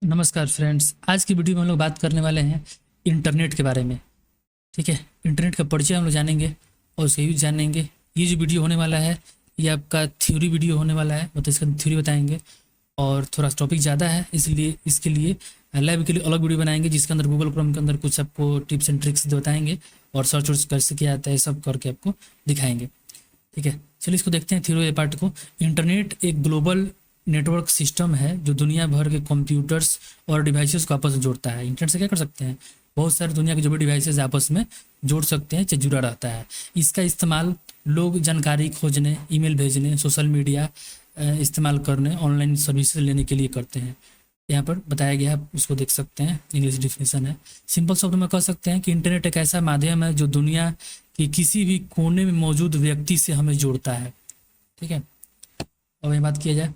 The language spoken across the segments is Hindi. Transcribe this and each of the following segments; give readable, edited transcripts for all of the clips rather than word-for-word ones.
नमस्कार फ्रेंड्स, आज की वीडियो में हम लोग बात करने वाले हैं इंटरनेट के बारे में। ठीक है, इंटरनेट का परिचय हम लोग जानेंगे और उसका यूज जानेंगे। ये जो वीडियो होने वाला है ये आपका थ्योरी वीडियो होने वाला है, मतलब इसका थ्योरी बताएंगे और थोड़ा टॉपिक ज़्यादा है, इसलिए इसके लिए लैब के लिए अलग वीडियो बनाएंगे जिसके अंदर गूगल क्रोम के अंदर कुछ आपको टिप्स एंड ट्रिक्स बताएंगे और सर्च वर्च कैसे किया जाता है सब करके आपको दिखाएंगे। ठीक है, चलिए इसको देखते हैं थ्योरी पार्ट को। इंटरनेट एक ग्लोबल नेटवर्क सिस्टम है जो दुनिया भर के कंप्यूटर्स और डिवाइसेस को आपस में जोड़ता है। इंटरनेट से क्या कर सकते हैं, बहुत सारे दुनिया के जो भी डिवाइसेस आपस में जोड़ सकते हैं, चाहे जुड़ा रहता है। इसका इस्तेमाल लोग जानकारी खोजने, ईमेल भेजने, सोशल मीडिया इस्तेमाल करने, ऑनलाइन सर्विसेज लेने के लिए करते हैं। यहाँ पर बताया गया है, आप उसको देख सकते हैं। इंग्लिश डिफिनेशन है। सिंपल शब्द में कह सकते हैं कि इंटरनेट एक ऐसा माध्यम है जो दुनिया कि किसी भी कोने में मौजूद व्यक्ति से हमें जोड़ता है। ठीक है, अब ये बात किया जाए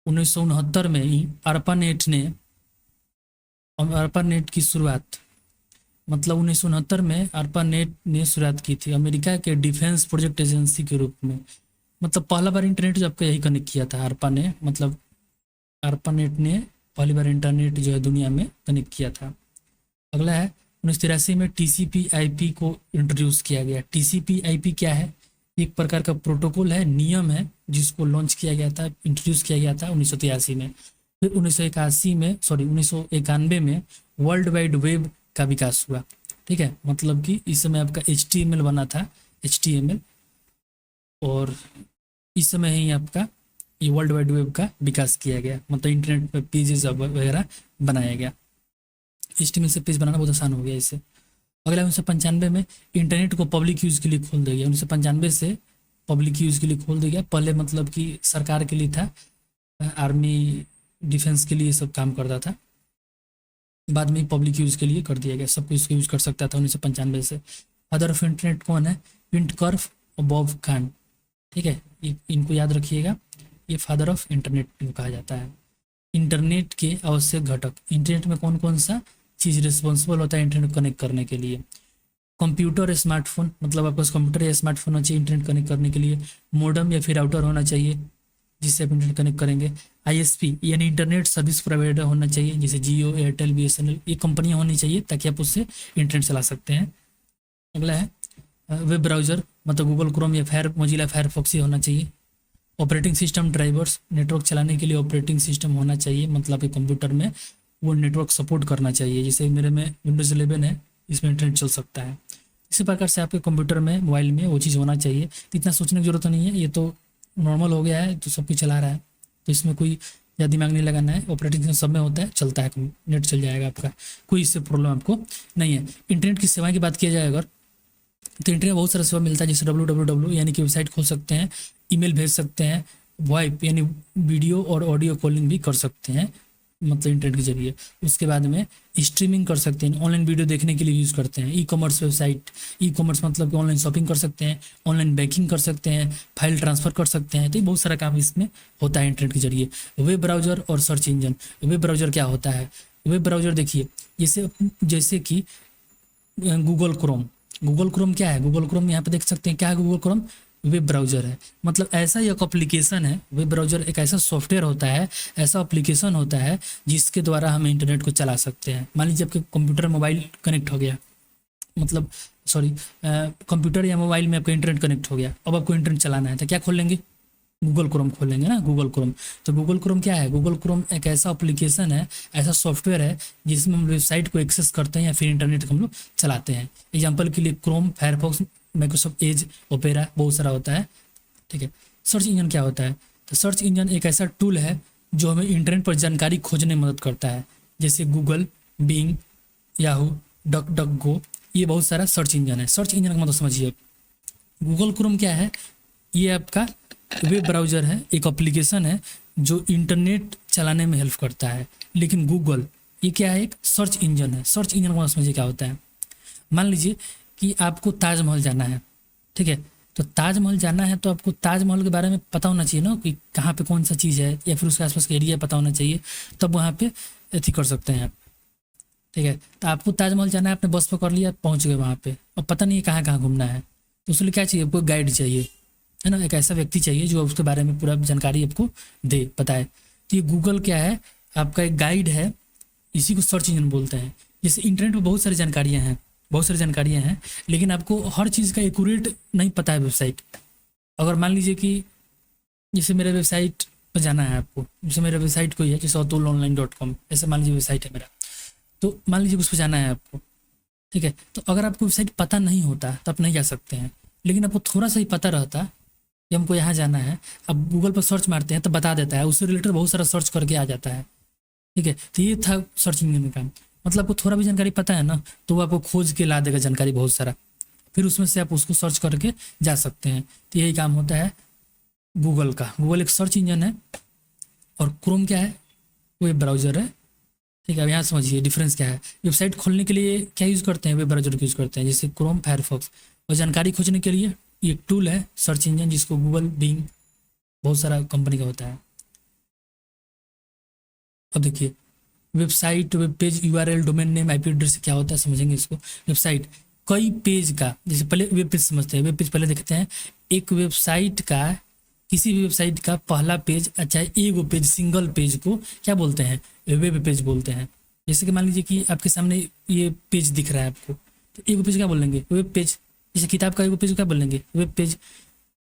1969 में ही ARPANET की शुरुआत, मतलब 1969 में ARPANET ने शुरुआत की थी अमेरिका के डिफेंस प्रोजेक्ट एजेंसी के रूप में। मतलब पहला बार इंटरनेट जो आपका यही कनेक्ट किया था ARPANET ने पहली बार इंटरनेट जो है दुनिया में कनेक्ट किया था। अगला है 1983 में TCP/IP को इंट्रोड्यूस किया गया। TCP/IP क्या है, एक प्रकार का प्रोटोकॉल है, नियम है जिसको लॉन्च किया गया था, इंट्रोड्यूस किया गया था 1983 में। फिर 1991 में वर्ल्ड वाइड वेब का विकास हुआ। ठीक है, मतलब कि इस समय आपका HTML बना था, HTML, और इस समय ही आपका ये वर्ल्ड वाइड वेब का विकास किया गया, मतलब इंटरनेट पर पेजेस वगैरह बनाया गया। HTML से पेज बनाना बहुत आसान हो गया इससे। अगला 1995 में इंटरनेट को पब्लिक यूज़ के लिए खोल दिया गया। 1995 से पब्लिक यूज़ के लिए खोल दिया गया। पहले मतलब कि सरकार के लिए था, आर्मी डिफेंस के लिए सब काम करता था, बाद में पब्लिक यूज़ के लिए कर दिया गया, सब कुछ इसको यूज़ कर सकता था 1995 से। फादर ऑफ इंटरनेट कौन है, विंटकर्फ और बॉब खान। ठीक है, इनको याद रखिएगा, ये फादर ऑफ इंटरनेट कहा जाता है। इंटरनेट के आवश्यक घटक, इंटरनेट में कौन कौन सा चीज़ रिस्पॉन्सिबल होता है इंटरनेट कनेक्ट करने के लिए। कंप्यूटर, स्मार्टफोन, मतलब आपके पास कंप्यूटर या स्मार्टफोन होना चाहिए इंटरनेट कनेक्ट करने के लिए। मॉडेम या फिर राउटर होना चाहिए जिससे आप इंटरनेट कनेक्ट करेंगे। ISP यानी इंटरनेट सर्विस प्रोवाइडर होना चाहिए, जैसे जियो, एयरटेल, BSNL, ये कंपनियां होनी चाहिए ताकि आप उससे इंटरनेट चला सकते हैं। अगला है वेब ब्राउज़र, मतलब गूगल क्रोम या मोजिला फायरफॉक्स ही होना चाहिए। ऑपरेटिंग सिस्टम ड्राइवर्स, नेटवर्क चलाने के लिए ऑपरेटिंग सिस्टम होना चाहिए, मतलब कि कंप्यूटर में वो नेटवर्क सपोर्ट करना चाहिए। जैसे मेरे में विंडोज़ 11 है, इसमें इंटरनेट चल सकता है। इसी प्रकार से आपके कंप्यूटर में, मोबाइल में वो चीज़ होना चाहिए। तो इतना सोचने की जरूरत नहीं है, ये तो नॉर्मल हो गया है, तो सब कुछ चला रहा है, तो इसमें कोई ज़्यादा दिमाग नहीं लगाना है। ऑपरेटिंग सिस्टम सब में होता है, चलता है, नेट चल जाएगा आपका, कोई इससे प्रॉब्लम आपको नहीं है। इंटरनेट की सेवाएँ की बात किया जाए अगर, तो इंटरनेट बहुत सारा सेवा मिलता है, जैसे www यानी कि वेबसाइट खोल सकते हैं, ईमेल भेज सकते हैं, वॉइप यानी वीडियो और ऑडियो कॉलिंग भी कर सकते हैं, मतलब इंटरनेट के जरिए। उसके बाद में स्ट्रीमिंग कर सकते हैं, ऑनलाइन वीडियो देखने के लिए यूज़ करते हैं। ई-कॉमर्स वेबसाइट, ई-कॉमर्स मतलब कि ऑनलाइन शॉपिंग कर सकते हैं, ऑनलाइन बैंकिंग कर सकते हैं, फाइल ट्रांसफ़र कर सकते हैं, तो ये बहुत सारा काम इसमें होता है इंटरनेट के जरिए। वेब ब्राउज़र और सर्च इंजन, वेब ब्राउज़र क्या होता है, वेब ब्राउज़र देखिए जैसे कि गूगल क्रोम क्या है, गूगल क्रोम यहाँ पे देख सकते हैं क्या है, गूगल क्रोम वेब ब्राउज़र है। मतलब ऐसा एक एप्लीकेशन है, वेब ब्राउज़र एक ऐसा सॉफ्टवेयर होता है, ऐसा एप्लीकेशन होता है जिसके द्वारा हम इंटरनेट को चला सकते हैं। मान लीजिए आपके कंप्यूटर मोबाइल कनेक्ट हो गया, मतलब कंप्यूटर या मोबाइल में आपका इंटरनेट कनेक्ट हो गया, अब आपको इंटरनेट चलाना है तो क्या खोलेंगे, गूगल क्रोम खोलेंगे ना, गूगल क्रोम। तो गूगल क्रोम क्या है, गूगल क्रोम एक ऐसा एप्लीकेशन है, ऐसा सॉफ्टवेयर है जिसमें हम वेबसाइट को एक्सेस करते हैं या फिर इंटरनेट को हम लोग चलाते हैं। एग्जांपल के लिए Chrome, Firefox, Microsoft Edge, opera, बहुत सारा होता है। ठीक है, सर्च इंजन क्या होता है, तो सर्च इंजन एक ऐसा टूल है जो हमें इंटरनेट पर जानकारी खोजने में मदद करता है, जैसे Google, Bing, Yahoo, DuckDuckGo, ये बहुत सारा सर्च इंजन है। सर्च इंजन का मतलब समझिए, गूगल क्रोम क्या है, ये आपका वेब ब्राउज़र है, एक एप्लीकेशन है जो इंटरनेट चलाने में हेल्प करता है। लेकिन गूगल ये क्या है, एक सर्च इंजन है। सर्च इंजन को समझिए क्या होता है। मान लीजिए कि आपको ताजमहल जाना है, ठीक है, तो ताजमहल जाना है तो आपको ताजमहल के बारे में पता होना चाहिए ना, कि कहाँ पे कौन सा चीज़ है या फिर उसके आसपास का एरिया पता होना चाहिए, तब वहाँ पे एथी कर सकते हैं आप। ठीक है, तो आपको ताजमहल जाना है, आपने बस पकड़ लिया, पहुँच गए वहाँ पे, और पता नहीं है कहाँ कहाँ घूमना है, तो उसके लिए क्या चाहिए, आपको गाइड चाहिए, है ना, एक ऐसा व्यक्ति चाहिए जो उसके बारे में पूरा जानकारी आपको दे, बताए। तो ये गूगल क्या है, आपका एक गाइड है इसी को सर्च इंजन बोलते हैं। जैसे इंटरनेट पे बहुत सारी जानकारियाँ हैं, लेकिन आपको हर चीज़ का एक्यूरेट नहीं पता है वेबसाइट। अगर मान लीजिए कि जैसे मेरे वेबसाइट पर जाना है आपको, जैसे मेरा वेबसाइट कोई है, जैसे atulonline.com, ऐसे मान लीजिए वेबसाइट है मेरा, तो मान लीजिए उस पर जाना है आपको, ठीक है। तो अगर आपको वेबसाइट पता नहीं होता तो आप नहीं जा सकते हैं, लेकिन आपको थोड़ा सा ही पता रहता कि हमको यहाँ जाना है, अब गूगल पर सर्च मारते हैं तो बता देता है, उससे रिलेटेड बहुत सारा सर्च करके आ जाता है, ठीक है। तो ये था सर्च इंजन का काम। मतलब आपको थोड़ा भी जानकारी पता है ना, तो वो आपको खोज के ला देगा जानकारी बहुत सारा, फिर उसमें से आप उसको सर्च करके जा सकते हैं। तो यही काम होता है गूगल का। गूगल एक सर्च इंजन है और क्रोम क्या है, वेब ब्राउज़र है, ठीक है। अब यहाँ समझिए डिफरेंस क्या है। वेबसाइट खोलने के लिए क्या यूज़ करते हैं, वेब ब्राउज़र का यूज़ करते हैं, जैसे क्रोम, फायरफॉक्स। और जानकारी खोजने के लिए ये टूल है सर्च इंजन, जिसको गूगल, बिंग, बहुत सारा कंपनी का होता है। अब देखिए website, web page, URL, domain name, IP address क्या होता है समझेंगे इसको। वेबसाइट कई पेज का, जैसे पहले वेब पेज समझते हैं। वेब पेज पहले देखते हैं, एक वेबसाइट का, किसी भी वेबसाइट का पहला पेज, चाहे एक पेज, सिंगल पेज को क्या बोलते हैं, वेब पेज बोलते हैं। जैसे कि मान लीजिए कि आपके सामने ये पेज दिख रहा है आपको, तो एक पेज क्या बोलेंगे, वेब पेज। जैसे किताब का एक पेज क्या बोलेंगे, वेब पेज।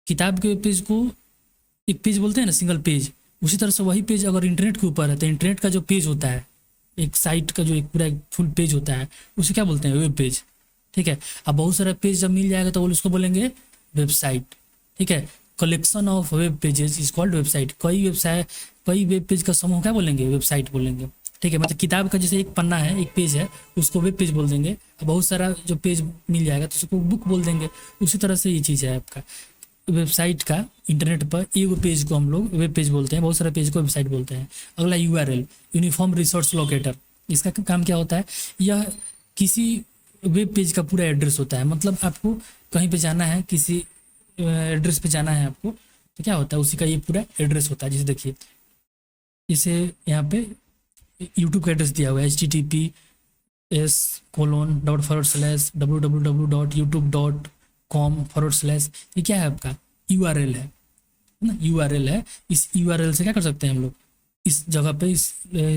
किताब के वेब पेज को एक पेज बोलते हैं ना, सिंगल पेज। उसी तरह से वही पेज अगर इंटरनेट के ऊपर है, तो इंटरनेट का जो पेज होता है, एक साइट का जो एक पूरा फुल पेज होता है, उसे क्या बोलते हैं, वेब पेज, ठीक है। अब बहुत सारा पेज जब मिल जाएगा तो वो उसको बोलेंगे वेबसाइट, ठीक है। Collection of web pages is called website. कई वेब पेज का समूह क्या बोलेंगे, वेबसाइट बोलेंगे, ठीक है। मतलब किताब का जैसे एक पन्ना है, एक पेज है, उसको वेब पेज बोल देंगे। अब बहुत सारा जो पेज मिल जाएगा तो उसको बुक बोल देंगे। उसी तरह से ये चीज़ है आपका वेबसाइट का। इंटरनेट पर एक पेज को हम लोग वेब पेज बोलते हैं, बहुत सारे पेज को वेबसाइट बोलते हैं। अगला यूआरएल, यूनिफॉर्म रिसोर्स लोकेटर। इसका काम क्या होता है, यह किसी वेब पेज का पूरा एड्रेस होता है। मतलब आपको कहीं पे जाना है, किसी एड्रेस पे जाना है आपको, तो क्या होता है, उसी का ये पूरा एड्रेस होता है। जैसे देखिए, इसे यहाँ पे यूट्यूब का एड्रेस दिया हुआ है, https://www.youtube.com/, ये क्या है आपका, यूआरएल है ना, यूआरएल है। इस यूआरएल से क्या कर सकते हैं हम लोग, इस जगह पे, इस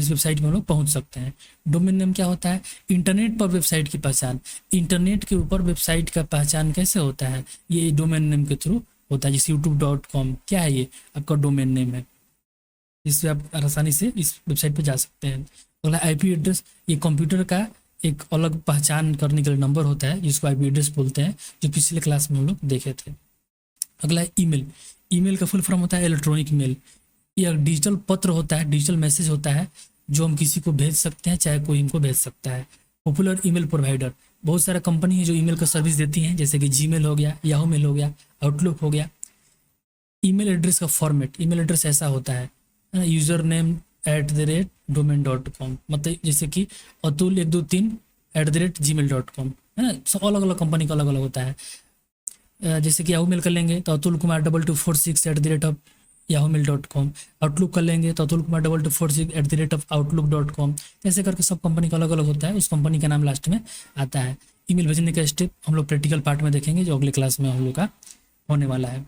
वेबसाइट में हम लोग पहुंच सकते हैं। डोमेन नेम क्या होता है, इंटरनेट पर वेबसाइट की पहचान। इंटरनेट के ऊपर वेबसाइट का पहचान कैसे होता है, ये डोमेन नेम के थ्रू होता है। जैसे youtube.com क्या है, ये आपका डोमेन नेम है, जिससे आप आसानी से इस वेबसाइट पर जा सकते हैं। अगला आईपी एड्रेस, ये कंप्यूटर का एक अलग पहचान करने के लिए नंबर होता है, जिसको आईपी एड्रेस बोलते हैं, जो पिछले क्लास में हम लोग देखे थे। अगला है ईमेल। ईमेल का फुल फॉर्म होता है इलेक्ट्रॉनिक मेल। यह डिजिटल पत्र होता है, डिजिटल मैसेज होता है, जो हम किसी को भेज सकते हैं, चाहे कोई हमको भेज सकता है। पॉपुलर ईमेल प्रोवाइडर, बहुत सारा कंपनी है जो ईमेल का सर्विस देती हैं, जैसे कि जीमेल हो गया, याहू मेल हो गया, आउटलुक हो गया। ईमेल एड्रेस का फॉर्मेट, ईमेल एड्रेस ऐसा होता है यूजर नेम @domain.com, मतलब जैसे कि atul123@gmail.com, है ना। सब अलग अलग कंपनी का अलग अलग होता है। जैसे कि याहू मेल कर लेंगे तो atulkumar2246@yahoomail.com। आउटलुक कर लेंगे तो atulkumar2246@outlook.com। ऐसे करके सब कंपनी का अलग अलग होता है, उस कंपनी का नाम लास्ट में आता है। ईमेल भेजने का स्टेप हम लोग प्रैक्टिकल पार्ट में देखेंगे, जो अगले क्लास में हम लोग का होने वाला है।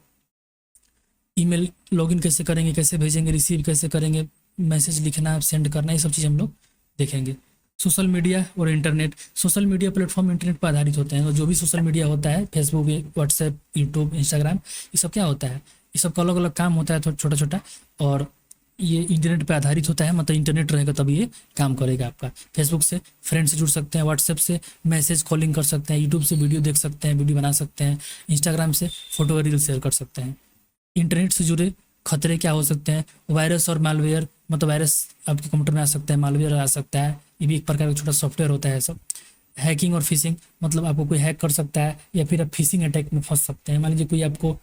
ईमेल लॉगिन कैसे करेंगे, कैसे भेजेंगे, रिसीव कैसे करेंगे, मैसेज लिखना, सेंड करना, ये सब चीज़ हम लोग देखेंगे। सोशल मीडिया और internet. Social media platform internet पर आधारित होते हैं, और जो भी सोशल मीडिया होता है, फेसबुक, व्हाट्सएप, यूट्यूब, इंस्टाग्राम, ये सब क्या होता है, ये सब का अलग अलग काम होता है, थोड़ा छोटा छोटा, और ये इंटरनेट पे आधारित होता है। मतलब इंटरनेट रहेगा तब ये काम करेगा आपका। फेसबुक से फ्रेंड से जुड़ सकते हैं, व्हाट्सएप से मैसेज कॉलिंग कर सकते हैं, यूट्यूब से वीडियो देख सकते हैं, वीडियो बना सकते हैं, इंस्टाग्राम से फोटो रील शेयर कर सकते हैं। इंटरनेट से जुड़े खतरे क्या हो सकते हैं, वायरस और मालवेयर, मतलब वायरस आपके कंप्यूटर में आ सकता है, मालवेयर आ सकता है, ये भी एक प्रकार का छोटा सॉफ्टवेयर होता है सब। हैकिंग और फिशिंग, मतलब आपको कोई हैक कर सकता है, या फिर आप फिशिंग अटैक में फंस सकते हैं। मान लीजिए कोई आपको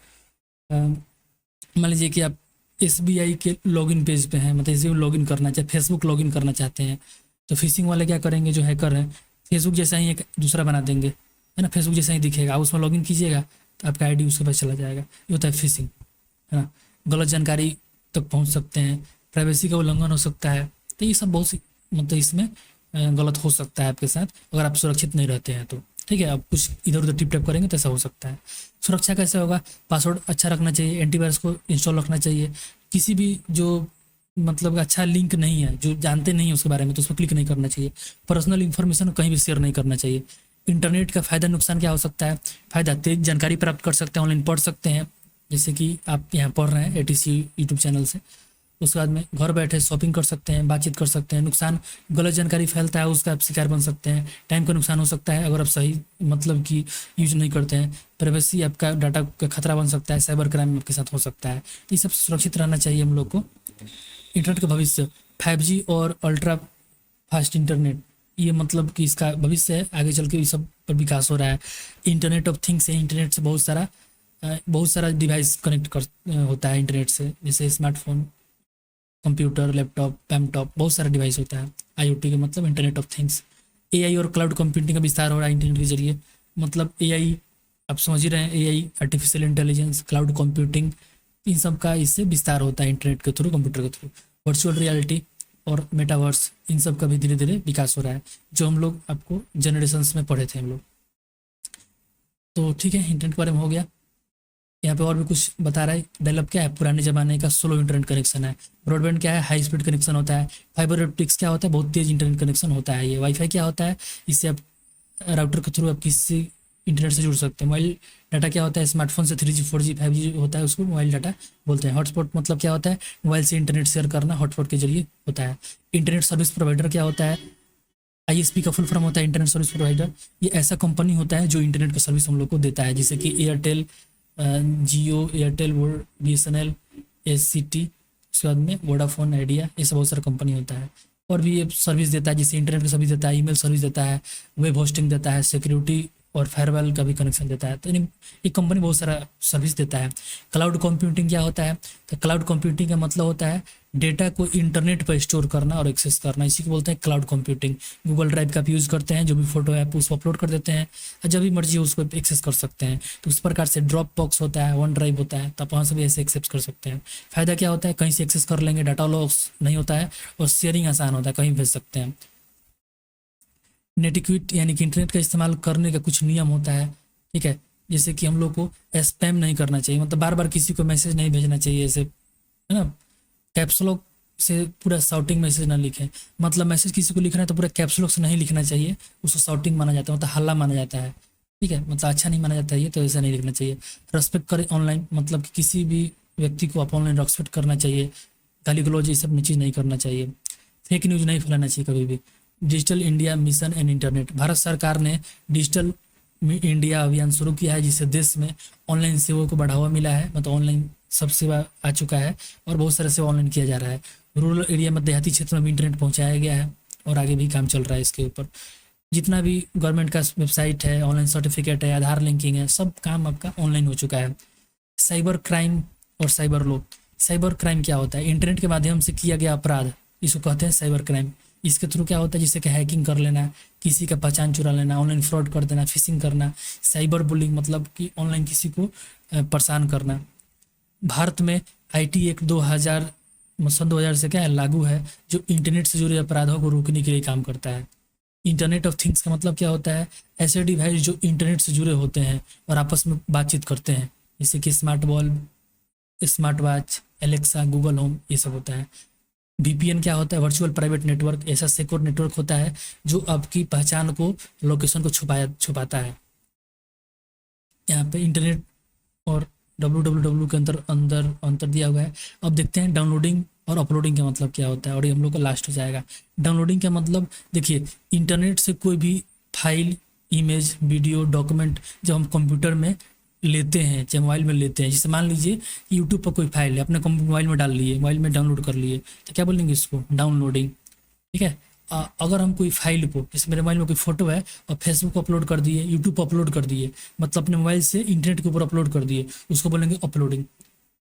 मान लीजिए कि आप SBI के लॉगिन पेज पे हैं, मतलब SBI लॉगिन करना चाहे, फेसबुक लॉगिन करना चाहते हैं, तो फिशिंग वाले क्या करेंगे, जो हैकर हैं, फेसबुक जैसा ही एक दूसरा बना देंगे, है ना। फेसबुक जैसा ही दिखेगा, आप उसमें लॉगिन कीजिएगा तो आपका ID उसके पास चला जाएगा। ये होता है फिशिंग, है ना। गलत जानकारी तक पहुंच सकते हैं, प्राइवेसी का उल्लंघन हो सकता है। तो ये सब बहुत सी, मतलब इसमें गलत हो सकता है आपके साथ, अगर आप सुरक्षित नहीं रहते हैं तो, ठीक है। आप कुछ इधर उधर टिप टैप करेंगे तो ऐसा हो सकता है। सुरक्षा कैसे होगा, पासवर्ड अच्छा रखना चाहिए, एंटीवायरस को इंस्टॉल रखना चाहिए। किसी भी जो मतलब अच्छा लिंक नहीं है, जो जानते नहीं है उसके बारे में, तो उस पर क्लिक नहीं करना चाहिए। पर्सनल इन्फॉर्मेशन कहीं भी शेयर नहीं करना चाहिए। इंटरनेट का फ़ायदा नुकसान क्या हो सकता है? फ़ायदा, तेज जानकारी प्राप्त कर सकते हैं, ऑनलाइन पढ़ सकते हैं, जैसे कि आप यहाँ पढ़ रहे हैं एटीसी यूट्यूब चैनल से। उसके बाद में घर बैठे शॉपिंग कर सकते हैं, बातचीत कर सकते हैं। नुकसान, गलत जानकारी फैलता है, उसका आप शिकार बन सकते हैं। टाइम का नुकसान हो सकता है अगर आप सही मतलब कि यूज नहीं करते हैं। प्राइवेसी, आपका डाटा का खतरा बन सकता है। साइबर क्राइम आपके साथ हो सकता है। तो ये सब सुरक्षित रहना चाहिए हम लोग को। इंटरनेट का भविष्य, 5G और अल्ट्रा फास्ट इंटरनेट, ये मतलब कि इसका भविष्य है। आगे चल के ये सब पर विकास हो रहा है। इंटरनेट ऑफ थिंग्स है, इंटरनेट से बहुत सारा डिवाइस कनेक्ट होता है इंटरनेट से, जैसे स्मार्टफोन, कंप्यूटर, लैपटॉप, पैमटॉप, बहुत सारा डिवाइस होता है। IoT का मतलब इंटरनेट ऑफ थिंग्स। AI और क्लाउड कंप्यूटिंग का विस्तार हो रहा है इंटरनेट के जरिए। मतलब AI, आप समझ ही रहे हैं, AI, artificial intelligence, cloud computing, इन सब का इससे विस्तार होता है इंटरनेट के थ्रू, कंप्यूटर के थ्रू। वर्चुअल रियलिटी और मेटावर्स, इन सब का भी धीरे धीरे विकास हो रहा है, जो हम लोग आपको जनरेशन्स में पढ़े थे हम लोग। तो ठीक है, इंटरनेट के बारे में हो गया। यहाँ पे और भी कुछ बता रहा है। डेवलप क्या है? पुराने ज़माने का स्लो इंटरनेट कनेक्शन है। ब्रॉडबैंड क्या है? हाई स्पीड कनेक्शन होता है। फाइबर ऑप्टिक्स क्या होता है? बहुत तेज इंटरनेट कनेक्शन होता है। ये वाईफाई क्या होता है? इससे आप राउटर के थ्रू आप किसी इंटरनेट से जुड़ सकते हैं। मोबाइल डाटा क्या होता है? स्मार्टफोन से 3G 4G 5G होता है, उसको मोबाइल डाटा बोलते हैं। हॉटस्पॉट मतलब क्या होता है? मोबाइल से इंटरनेट शेयर करना हॉटस्पॉट के जरिए होता है। इंटरनेट सर्विस प्रोवाइडर क्या होता है? ISP का फुल फॉर्म होता है इंटरनेट सर्विस प्रोवाइडर। ये ऐसा कंपनी होता है जो इंटरनेट का सर्विस हम लोग को देता है, जैसे कि एयरटेल, जियो, एयरटेल, BSNL, SCT, उसके बाद में वोडाफोन, आइडिया, ये सब बहुत सारा कंपनी होता है। और भी ये सर्विस देता है, जैसे इंटरनेट का सर्विस देता है, ईमेल सर्विस देता है, वेब होस्टिंग देता है, सिक्योरिटी और फायरवॉल का भी कनेक्शन देता है। तो ये कंपनी बहुत सारा सर्विस देता है। क्लाउड कंप्यूटिंग क्या होता है? तो क्लाउड कंप्यूटिंग का मतलब होता है डेटा को इंटरनेट पर स्टोर करना और एक्सेस करना, इसी को बोलते हैं क्लाउड कंप्यूटिंग। गूगल ड्राइव का भी यूज़ करते हैं, जो भी फोटो है उसको अपलोड कर देते हैं और जब भी मर्जी हो उसको एक्सेस कर सकते हैं। तो उस प्रकार से ड्रॉप बॉक्स होता है, वन ड्राइव होता है, तो आप वहाँ से भी ऐसे एक्सेस कर सकते हैं। फ़ायदा क्या होता है? कहीं से एक्सेस कर लेंगे, डाटा लॉस नहीं होता है और शेयरिंग आसान होता है, कहीं भेज सकते हैं। नेटिक्विट यानी कि इंटरनेट का इस्तेमाल करने का कुछ नियम होता है, ठीक है। जैसे कि हम लोग को स्पैम नहीं करना चाहिए, मतलब बार बार किसी को मैसेज नहीं भेजना चाहिए, ऐसे है ना। कैप्सलॉक से पूरा शाउटिंग मैसेज ना लिखें, मतलब मैसेज किसी को लिखना है तो पूरा कैप्सलॉक से नहीं लिखना चाहिए, उसको शाउटिंग माना जाता है, मतलब हल्ला माना जाता है, ठीक है, मतलब अच्छा नहीं माना जाता है ये, तो ऐसा नहीं लिखना चाहिए। रेस्पेक्ट करें ऑनलाइन, मतलब कि किसी भी व्यक्ति को आप ऑनलाइन रेस्पेक्ट करना चाहिए। गाली गलौज ये सब चीज़ नहीं करना चाहिए। फेक न्यूज़ नहीं फैलाना चाहिए कभी भी। Digital India mission and internet, Bharat सरकार ने डिजिटल इंडिया अभियान शुरू किया है, जिससे देश में ऑनलाइन सेवाओं को बढ़ावा मिला है, मतलब ऑनलाइन सब सेवा आ चुका है और बहुत सारे सेवा ऑनलाइन किया जा रहा है। रूरल एरिया में, देहाती क्षेत्र में भी इंटरनेट पहुंचाया गया है और आगे भी काम चल रहा है इसके ऊपर। जितना भी गवर्नमेंट का वेबसाइट है, ऑनलाइन सर्टिफिकेट है, आधार लिंकिंग है, सब काम आपका ऑनलाइन हो चुका है। साइबर क्राइम और साइबर लॉ, साइबर क्राइम क्या होता है? इंटरनेट के माध्यम से किया गया अपराध, इसको कहते हैं साइबर क्राइम। इसके थ्रू क्या होता है? जैसे कि हैकिंग कर लेना, किसी का पहचान चुरा लेना, ऑनलाइन फ्रॉड कर देना, फिशिंग करना। साइबर बुलिंग मतलब कि ऑनलाइन किसी को परेशान करना। भारत में IT एक्ट 2000 सन 2000 से क्या है, लागू है, जो इंटरनेट से जुड़े अपराधों को रोकने के लिए काम करता है। इंटरनेट ऑफ थिंग्स का मतलब क्या होता है? ऐसे डिवाइस जो इंटरनेट से जुड़े होते हैं और आपस में बातचीत करते हैं, जैसे कि smart bulb, smart watch, Alexa, Google home, ये सब होता है। VPN क्या होता है? वर्चुअल प्राइवेट नेटवर्क, ऐसा सिक्योर नेटवर्क होता है जो आपकी पहचान को, लोकेशन को छुपाता है। यहाँ पे इंटरनेट और www के अंदर अंदर अंतर दिया हुआ है। अब देखते हैं डाउनलोडिंग और अपलोडिंग का मतलब क्या होता है, और ये हम लोग का लास्ट हो जाएगा। डाउनलोडिंग का मतलब, देखिए, इंटरनेट से कोई भी फाइल, इमेज, वीडियो, डॉक्यूमेंट जब हम कंप्यूटर में लेते हैं, चाहे मोबाइल में लेते हैं, जैसे मान लीजिए यूट्यूब पर कोई फाइल है, अपने मोबाइल में डाल लिए, मोबाइल में डाउनलोड कर लिए, तो क्या बोलेंगे इसको? डाउनलोडिंग, ठीक है। अगर हम कोई फाइल को, जैसे मेरे मोबाइल में कोई फोटो है और फेसबुक पर अपलोड कर दिए, यूट्यूब पर अपलोड कर दिए, मतलब अपने मोबाइल से इंटरनेट के ऊपर अपलोड कर दिए, उसको बोलेंगे अपलोडिंग,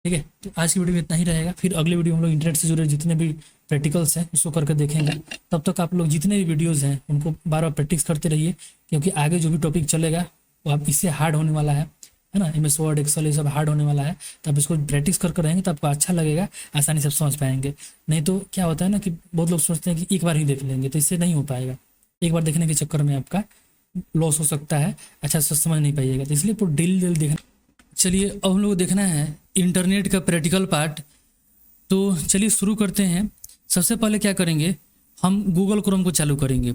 ठीक है। तो आज की वीडियो में इतना ही रहेगा, फिर अगले वीडियो हम लोग इंटरनेट से जुड़े जितने भी प्रैक्टिकल्स हैं उसको करके देखेंगे। तब तक आप लोग जितने भी वीडियोज़ हैं उनको बार बार प्रैक्टिस करते रहिए, क्योंकि आगे जो भी टॉपिक चलेगा वो आप इससे हार्ड होने वाला है ना। MS वर्ड, एक्सेल, ये सब हार्ड होने वाला है, तो आप इसको प्रैक्टिस करके रहेंगे तो आपको अच्छा लगेगा, आसानी से समझ पाएंगे। नहीं तो क्या होता है ना कि बहुत लोग सोचते हैं कि एक बार ही देख लेंगे, तो इससे नहीं हो पाएगा। एक बार देखने के चक्कर में आपका लॉस हो सकता है, अच्छा से समझ नहीं पाइएगा, तो इसलिए पूरा डेली देखना। चलिए अब हम लोग देखना है इंटरनेट का प्रैक्टिकल पार्ट, तो चलिए शुरू करते हैं। सबसे पहले क्या करेंगे, हम गूगल क्रोम को चालू करेंगे।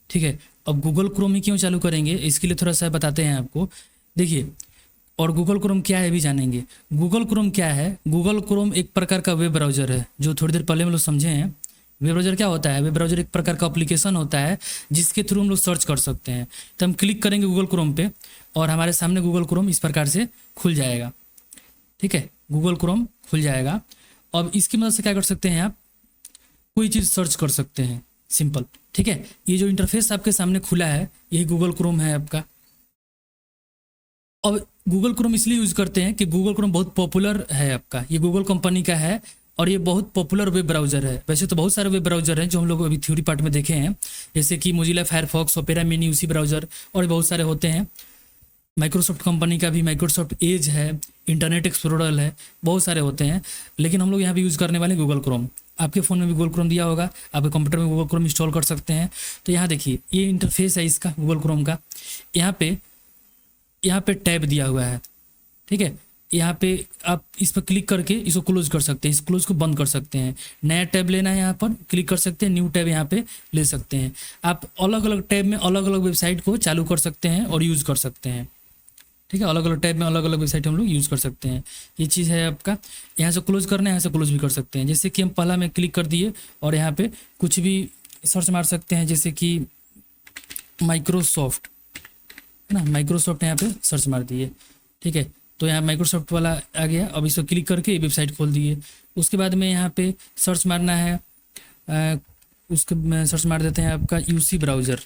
ठीक है, अब गूगल क्रोम ही क्यों चालू करेंगे इसके लिए थोड़ा सा बताते हैं आपको। देखिए, और गूगल क्रोम क्या है भी जानेंगे। गूगल क्रोम क्या है, गूगल क्रोम एक प्रकार का वेब ब्राउज़र है, जो थोड़ी देर पहले हम लोग समझे हैं। वेब ब्राउज़र क्या होता है, वेब ब्राउज़र एक प्रकार का एप्लीकेशन होता है जिसके थ्रू हम लोग सर्च कर सकते हैं। तो हम क्लिक करेंगे गूगल क्रोम पे और हमारे सामने गूगल क्रोम इस प्रकार से खुल जाएगा। ठीक है, गूगल क्रोम खुल जाएगा। अब इसकी मदद से क्या कर सकते हैं, आप कोई चीज़ सर्च कर सकते हैं, सिंपल। ठीक है, ये जो इंटरफेस आपके सामने खुला है यही गूगल क्रोम है आपका। अब गूगल क्रोम इसलिए यूज़ करते हैं कि गूगल क्रोम बहुत पॉपुलर है आपका, ये गूगल कंपनी का है और ये बहुत पॉपुलर वेब ब्राउज़र है। वैसे तो बहुत सारे वेब ब्राउज़र हैं जो हम लोग अभी थ्योरी पार्ट में देखे हैं, जैसे कि मोजिला फायरफॉक्स, ओपेरा मिनी, उसी ब्राउज़र और बहुत सारे होते हैं। माइक्रोसॉफ्ट कंपनी का भी माइक्रोसॉफ्ट एज है, इंटरनेट एक्सप्लोरर है, बहुत सारे होते हैं। लेकिन हम लोग यहाँ पे यूज़ करने वाले गूगल क्रोम। आपके फ़ोन में भी गूगल क्रोम दिया होगा, आपके कंप्यूटर में गूगल क्रोम इंस्टॉल कर सकते हैं। तो यहाँ देखिए, ये इंटरफेस है इसका गूगल क्रोम का। यहाँ पे टैब दिया हुआ है। ठीक है, यहाँ पे आप इस पर क्लिक करके इसको क्लोज कर सकते हैं, इस क्लोज को बंद कर सकते हैं। नया टैब लेना है यहाँ पर क्लिक कर सकते हैं, न्यू टैब यहाँ पे ले सकते हैं। आप अलग अलग टैब में अलग अलग वेबसाइट को चालू कर सकते हैं और यूज़ कर सकते हैं। ठीक है, अलग अलग टैब में अलग अलग वेबसाइट हम लोग यूज़ कर सकते हैं। ये चीज़ है आपका। यहाँ से क्लोज करना है, यहाँ से क्लोज भी कर सकते हैं। जैसे कि हम पहला में क्लिक कर दिए और यहाँ पे कुछ भी सर्च मार सकते हैं, जैसे कि माइक्रोसॉफ्ट है ना, माइक्रोसॉफ्ट यहाँ पे सर्च मार दिए। ठीक है, तो यहाँ माइक्रोसॉफ्ट वाला आ गया। अब इसको क्लिक करके वेबसाइट खोल दिए। उसके बाद में यहाँ पे सर्च मारना है, उसके में सर्च मार देते हैं आपका यूसी ब्राउज़र।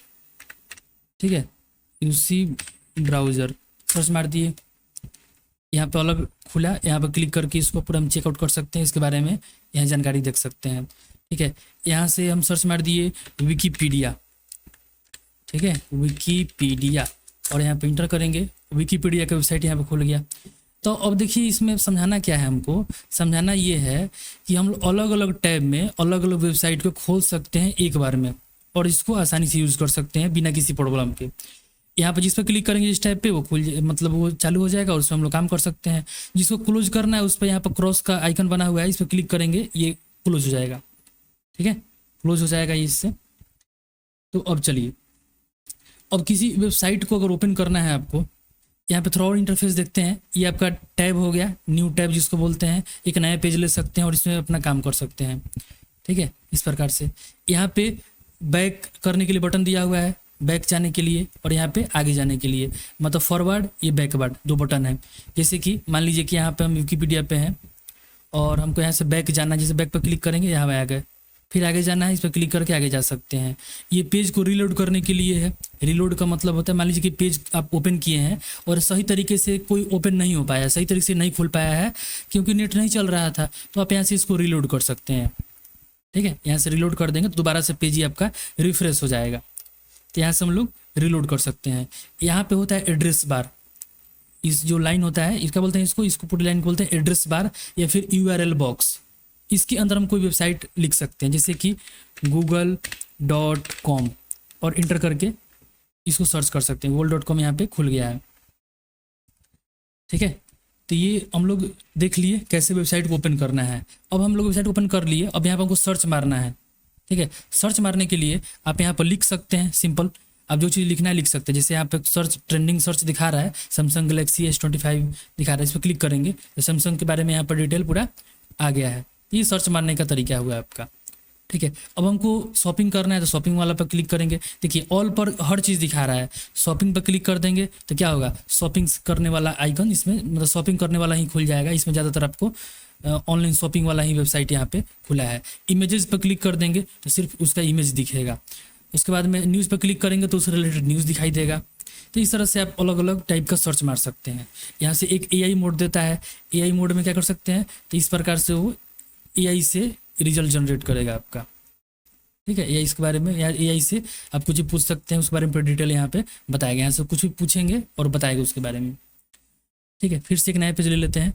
ठीक है, यूसी ब्राउज़र सर्च मार दिए, यहाँ पे अलग खुला। यहाँ पे क्लिक करके इसको पूरा हम चेकआउट कर सकते हैं, इसके बारे में यहाँ जानकारी देख सकते हैं। ठीक है, यहाँ से हम सर्च मार दिए विकीपीडिया। ठीक है, विकीपीडिया और यहाँ पे इंटर करेंगे, विकीपीडिया का वेबसाइट यहाँ पे खुल गया। तो अब देखिए, इसमें समझाना क्या है, हमको समझाना ये है कि हम लोग अलग अलग टैब में अलग अलग वेबसाइट को खोल सकते हैं एक बार में, और इसको आसानी से यूज़ कर सकते हैं बिना किसी प्रॉब्लम के। यहाँ पे जिस पर क्लिक करेंगे इस टैब पे वो मतलब वो चालू हो जाएगा और उसमें हम लोग काम कर सकते हैं। जिसको क्लोज करना है उस पर यहाँ पर क्रॉस का आइकन बना हुआ है, इस पर क्लिक करेंगे ये क्लोज हो जाएगा। ठीक है, क्लोज हो जाएगा इससे। तो अब चलिए, अब किसी वेबसाइट को अगर ओपन करना है आपको, यहाँ पे थोड़ा और इंटरफेस देखते हैं। ये आपका टैब हो गया, न्यू टैब जिसको बोलते हैं। एक नया पेज ले सकते हैं और इसमें अपना काम कर सकते हैं। ठीक है, इस प्रकार से यहाँ पे बैक करने के लिए बटन दिया हुआ है, बैक जाने के लिए, और यहाँ पे आगे जाने के लिए, मतलब फॉरवर्ड ये बैकवर्ड, दो बटन है। जैसे कि मान लीजिए कि यहाँ पे हम विकीपीडिया पे हैं और हमको यहाँ से बैक जाना है, जैसे बैक पर क्लिक करेंगे यहाँ पे आ गए, फिर आगे जाना है, इस पर क्लिक करके आगे जा सकते हैं। ये पेज को रीलोड करने के लिए है। रीलोड का मतलब होता है, मान लीजिए कि पेज आप ओपन किए हैं और सही तरीके से कोई ओपन नहीं हो पाया, सही तरीके से नहीं खुल पाया है क्योंकि नेट नहीं चल रहा था, तो आप यहाँ से इसको रीलोड कर सकते हैं। ठीक है, यहाँ से रीलोड कर देंगे तो दोबारा से पेज ही आपका रिफ्रेश हो जाएगा। तो यहाँ से हम लोग रीलोड कर सकते हैं। यहाँ पे होता है एड्रेस बार, इस जो लाइन होता है इसका बोलते हैं, इसको पूरी लाइन बोलते हैं एड्रेस बार या फिर यूआरएल बॉक्स। इसके अंदर हम कोई वेबसाइट लिख सकते हैं, जैसे कि google.com और इंटर करके इसको सर्च कर सकते हैं। google.com यहाँ पे खुल गया है। ठीक है, तो ये हम लोग देख लिए कैसे वेबसाइट को ओपन करना है। अब हम लोग वेबसाइट ओपन कर लिए, अब यहाँ पर हमको सर्च मारना है। ठीक है, सर्च मारने के लिए आप यहाँ पर लिख सकते हैं, सिंपल आप जो चीज़ लिखना है लिख सकते हैं। जैसे यहाँ पे सर्च ट्रेंडिंग सर्च दिखा रहा है, सैमसंग गैलेक्सी S25 दिखा रहा है, इस पर क्लिक करेंगे तो सैमसंग के बारे में यहाँ पर डिटेल पूरा आ गया है। ये सर्च मारने का तरीका हुआ है आपका। ठीक है, अब हमको शॉपिंग करना है तो शॉपिंग वाला पर क्लिक करेंगे। देखिए ऑल पर हर चीज़ दिखा रहा है, शॉपिंग पर क्लिक कर देंगे तो क्या होगा, शॉपिंग करने वाला आइकन इसमें, मतलब शॉपिंग करने वाला ही खुल जाएगा। इसमें ज़्यादातर आपको ऑनलाइन शॉपिंग वाला ही वेबसाइट यहाँ पे खुला है। इमेजेस पर क्लिक कर देंगे तो सिर्फ उसका इमेज दिखेगा। उसके बाद में न्यूज़ पर क्लिक करेंगे तो उससे रिलेटेड न्यूज़ दिखाई देगा। तो इस तरह से आप अलग अलग टाइप का सर्च मार सकते हैं। यहाँ से एक AI मोड देता है, AI मोड में क्या कर सकते हैं, तो इस प्रकार से वो AI से रिजल्ट जनरेट करेगा आपका। ठीक है, AI के बारे में, या AI से आप कुछ भी पूछ सकते हैं, उसके बारे में पूरी डिटेल यहाँ पे बताएगा। यहाँ से कुछ भी पूछेंगे और बताएगा उसके बारे में। ठीक है, फिर से एक नया पेज ले लेते हैं।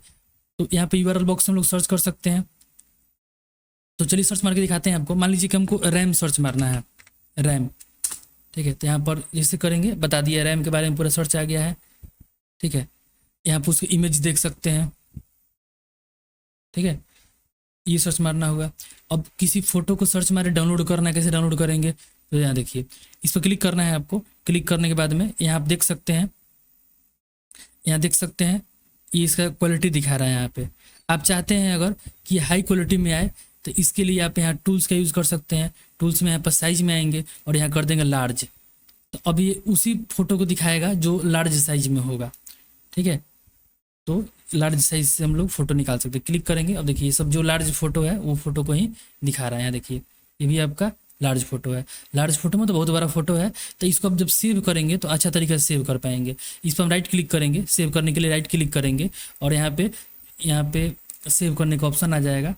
तो यहाँ पे URL बॉक्स में हम लोग सर्च कर सकते हैं। तो चलिए सर्च मार के दिखाते हैं आपको। मान लीजिए कि हमको रैम सर्च मारना है, रैम। ठीक है, तो यहाँ पर जैसे करेंगे बता दिया, रैम के बारे में पूरा सर्च आ गया है। ठीक है, यहाँ पर उसकी इमेज देख सकते हैं। ठीक है, ये सर्च मारना होगा। अब किसी फ़ोटो को सर्च मारे डाउनलोड करना है, कैसे डाउनलोड करेंगे? तो यहाँ देखिए, इस पर क्लिक करना है आपको। क्लिक करने के बाद में यहाँ आप देख सकते हैं, यहाँ देख सकते हैं ये इसका क्वालिटी दिखा रहा है यहाँ पे। आप चाहते हैं अगर कि हाई क्वालिटी में आए तो इसके लिए आप यहाँ टूल्स का यूज़ कर सकते हैं। टूल्स में यहाँ पर साइज में आएंगे और यहाँ कर देंगे लार्ज। तो अब ये उसी फोटो को दिखाएगा जो लार्ज साइज में होगा, ठीक है। तो लार्ज साइज से हम लोग फ़ोटो निकाल सकते हैं। क्लिक करेंगे, अब देखिए सब जो लार्ज फोटो है वो फोटो को ही दिखा रहा है। यहाँ देखिए ये भी आपका लार्ज फोटो है। लार्ज फोटो में तो बहुत बड़ा फोटो है, तो इसको अब जब सेव करेंगे तो अच्छा तरीके से सेव कर पाएंगे। इस पर हम राइट क्लिक करेंगे, सेव करने के लिए राइट क्लिक करेंगे और यहाँ पे सेव करने का ऑप्शन आ जाएगा।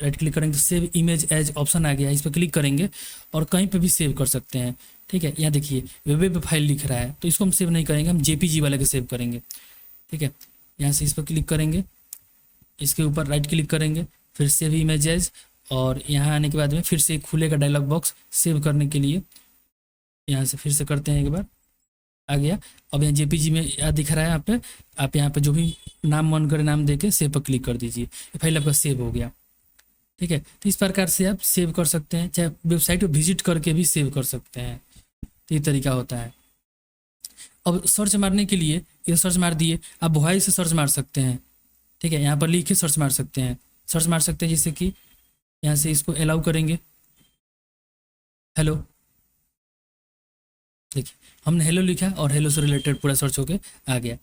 राइट क्लिक करेंगे तो सेव इमेज एज ऑप्शन आ गया, इस पर क्लिक करेंगे और कहीं पे भी सेव कर सकते हैं, ठीक है। यहाँ देखिए वेब फाइल लिख रहा है, तो इसको हम सेव नहीं करेंगे, हम जेपीजी वाले को सेव करेंगे, ठीक है। यहाँ से इस पर क्लिक करेंगे, इसके ऊपर राइट क्लिक करेंगे, फिर सेव इमेज एज, और यहाँ आने के बाद में फिर से खुलेगा डायलॉग बॉक्स सेव करने के लिए। यहाँ से फिर से करते हैं एक बार, आ गया। अब यहाँ जेपीजी में दिख रहा है यहाँ पे, आप यहाँ पे जो भी नाम मन करे नाम देके सेव पर क्लिक कर दीजिए, ये फाइल आपका सेव हो गया, ठीक है। तो इस प्रकार से आप सेव कर सकते हैं, चाहे वेबसाइट को विजिट करके भी सेव कर सकते हैं। तो ये तरीका होता है। अब सर्च मारने के लिए ये सर्च मार दिए, आप वॉइस से सर्च मार सकते हैं, ठीक है। यहाँ पर लिख के सर्च मार सकते हैं, जैसे कि यहाँ से इसको अलाउ करेंगे, हेलो, देखिए हमने हेलो लिखा और हेलो से रिलेटेड पूरा सर्च होके आ गया।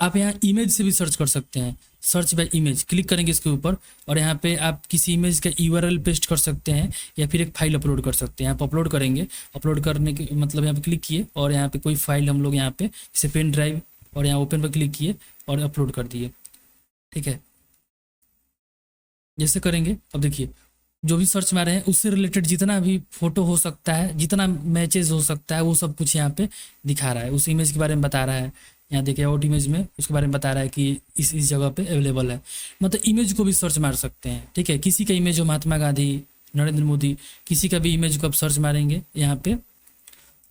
आप यहाँ इमेज से भी सर्च कर सकते हैं, सर्च बाय इमेज क्लिक करेंगे इसके ऊपर और यहाँ पे आप किसी इमेज का यूआरएल पेस्ट कर सकते हैं या फिर एक फाइल अपलोड कर सकते हैं। यहाँ पर अपलोड करेंगे, अपलोड करने के मतलब यहाँ पे क्लिक किए और यहाँ पे कोई फाइल हम लोग यहाँ पे जैसे पेन ड्राइव, और यहाँ ओपन पर क्लिक किए और अपलोड कर दिए, ठीक है। जैसे करेंगे, अब देखिए जो भी सर्च मारे हैं उससे रिलेटेड जितना भी फोटो हो सकता है, जितना मैचेज हो सकता है, वो सब कुछ यहाँ पे दिखा रहा है, उस इमेज के बारे में बता रहा है। यहाँ देखिए आउट इमेज में उसके बारे में बता रहा है कि इस जगह पे अवेलेबल है। मतलब इमेज को भी सर्च मार सकते हैं, ठीक है। किसी का इमेज हो, महात्मा गांधी, नरेंद्र मोदी, किसी का भी इमेज को आप सर्च मारेंगे यहाँ पे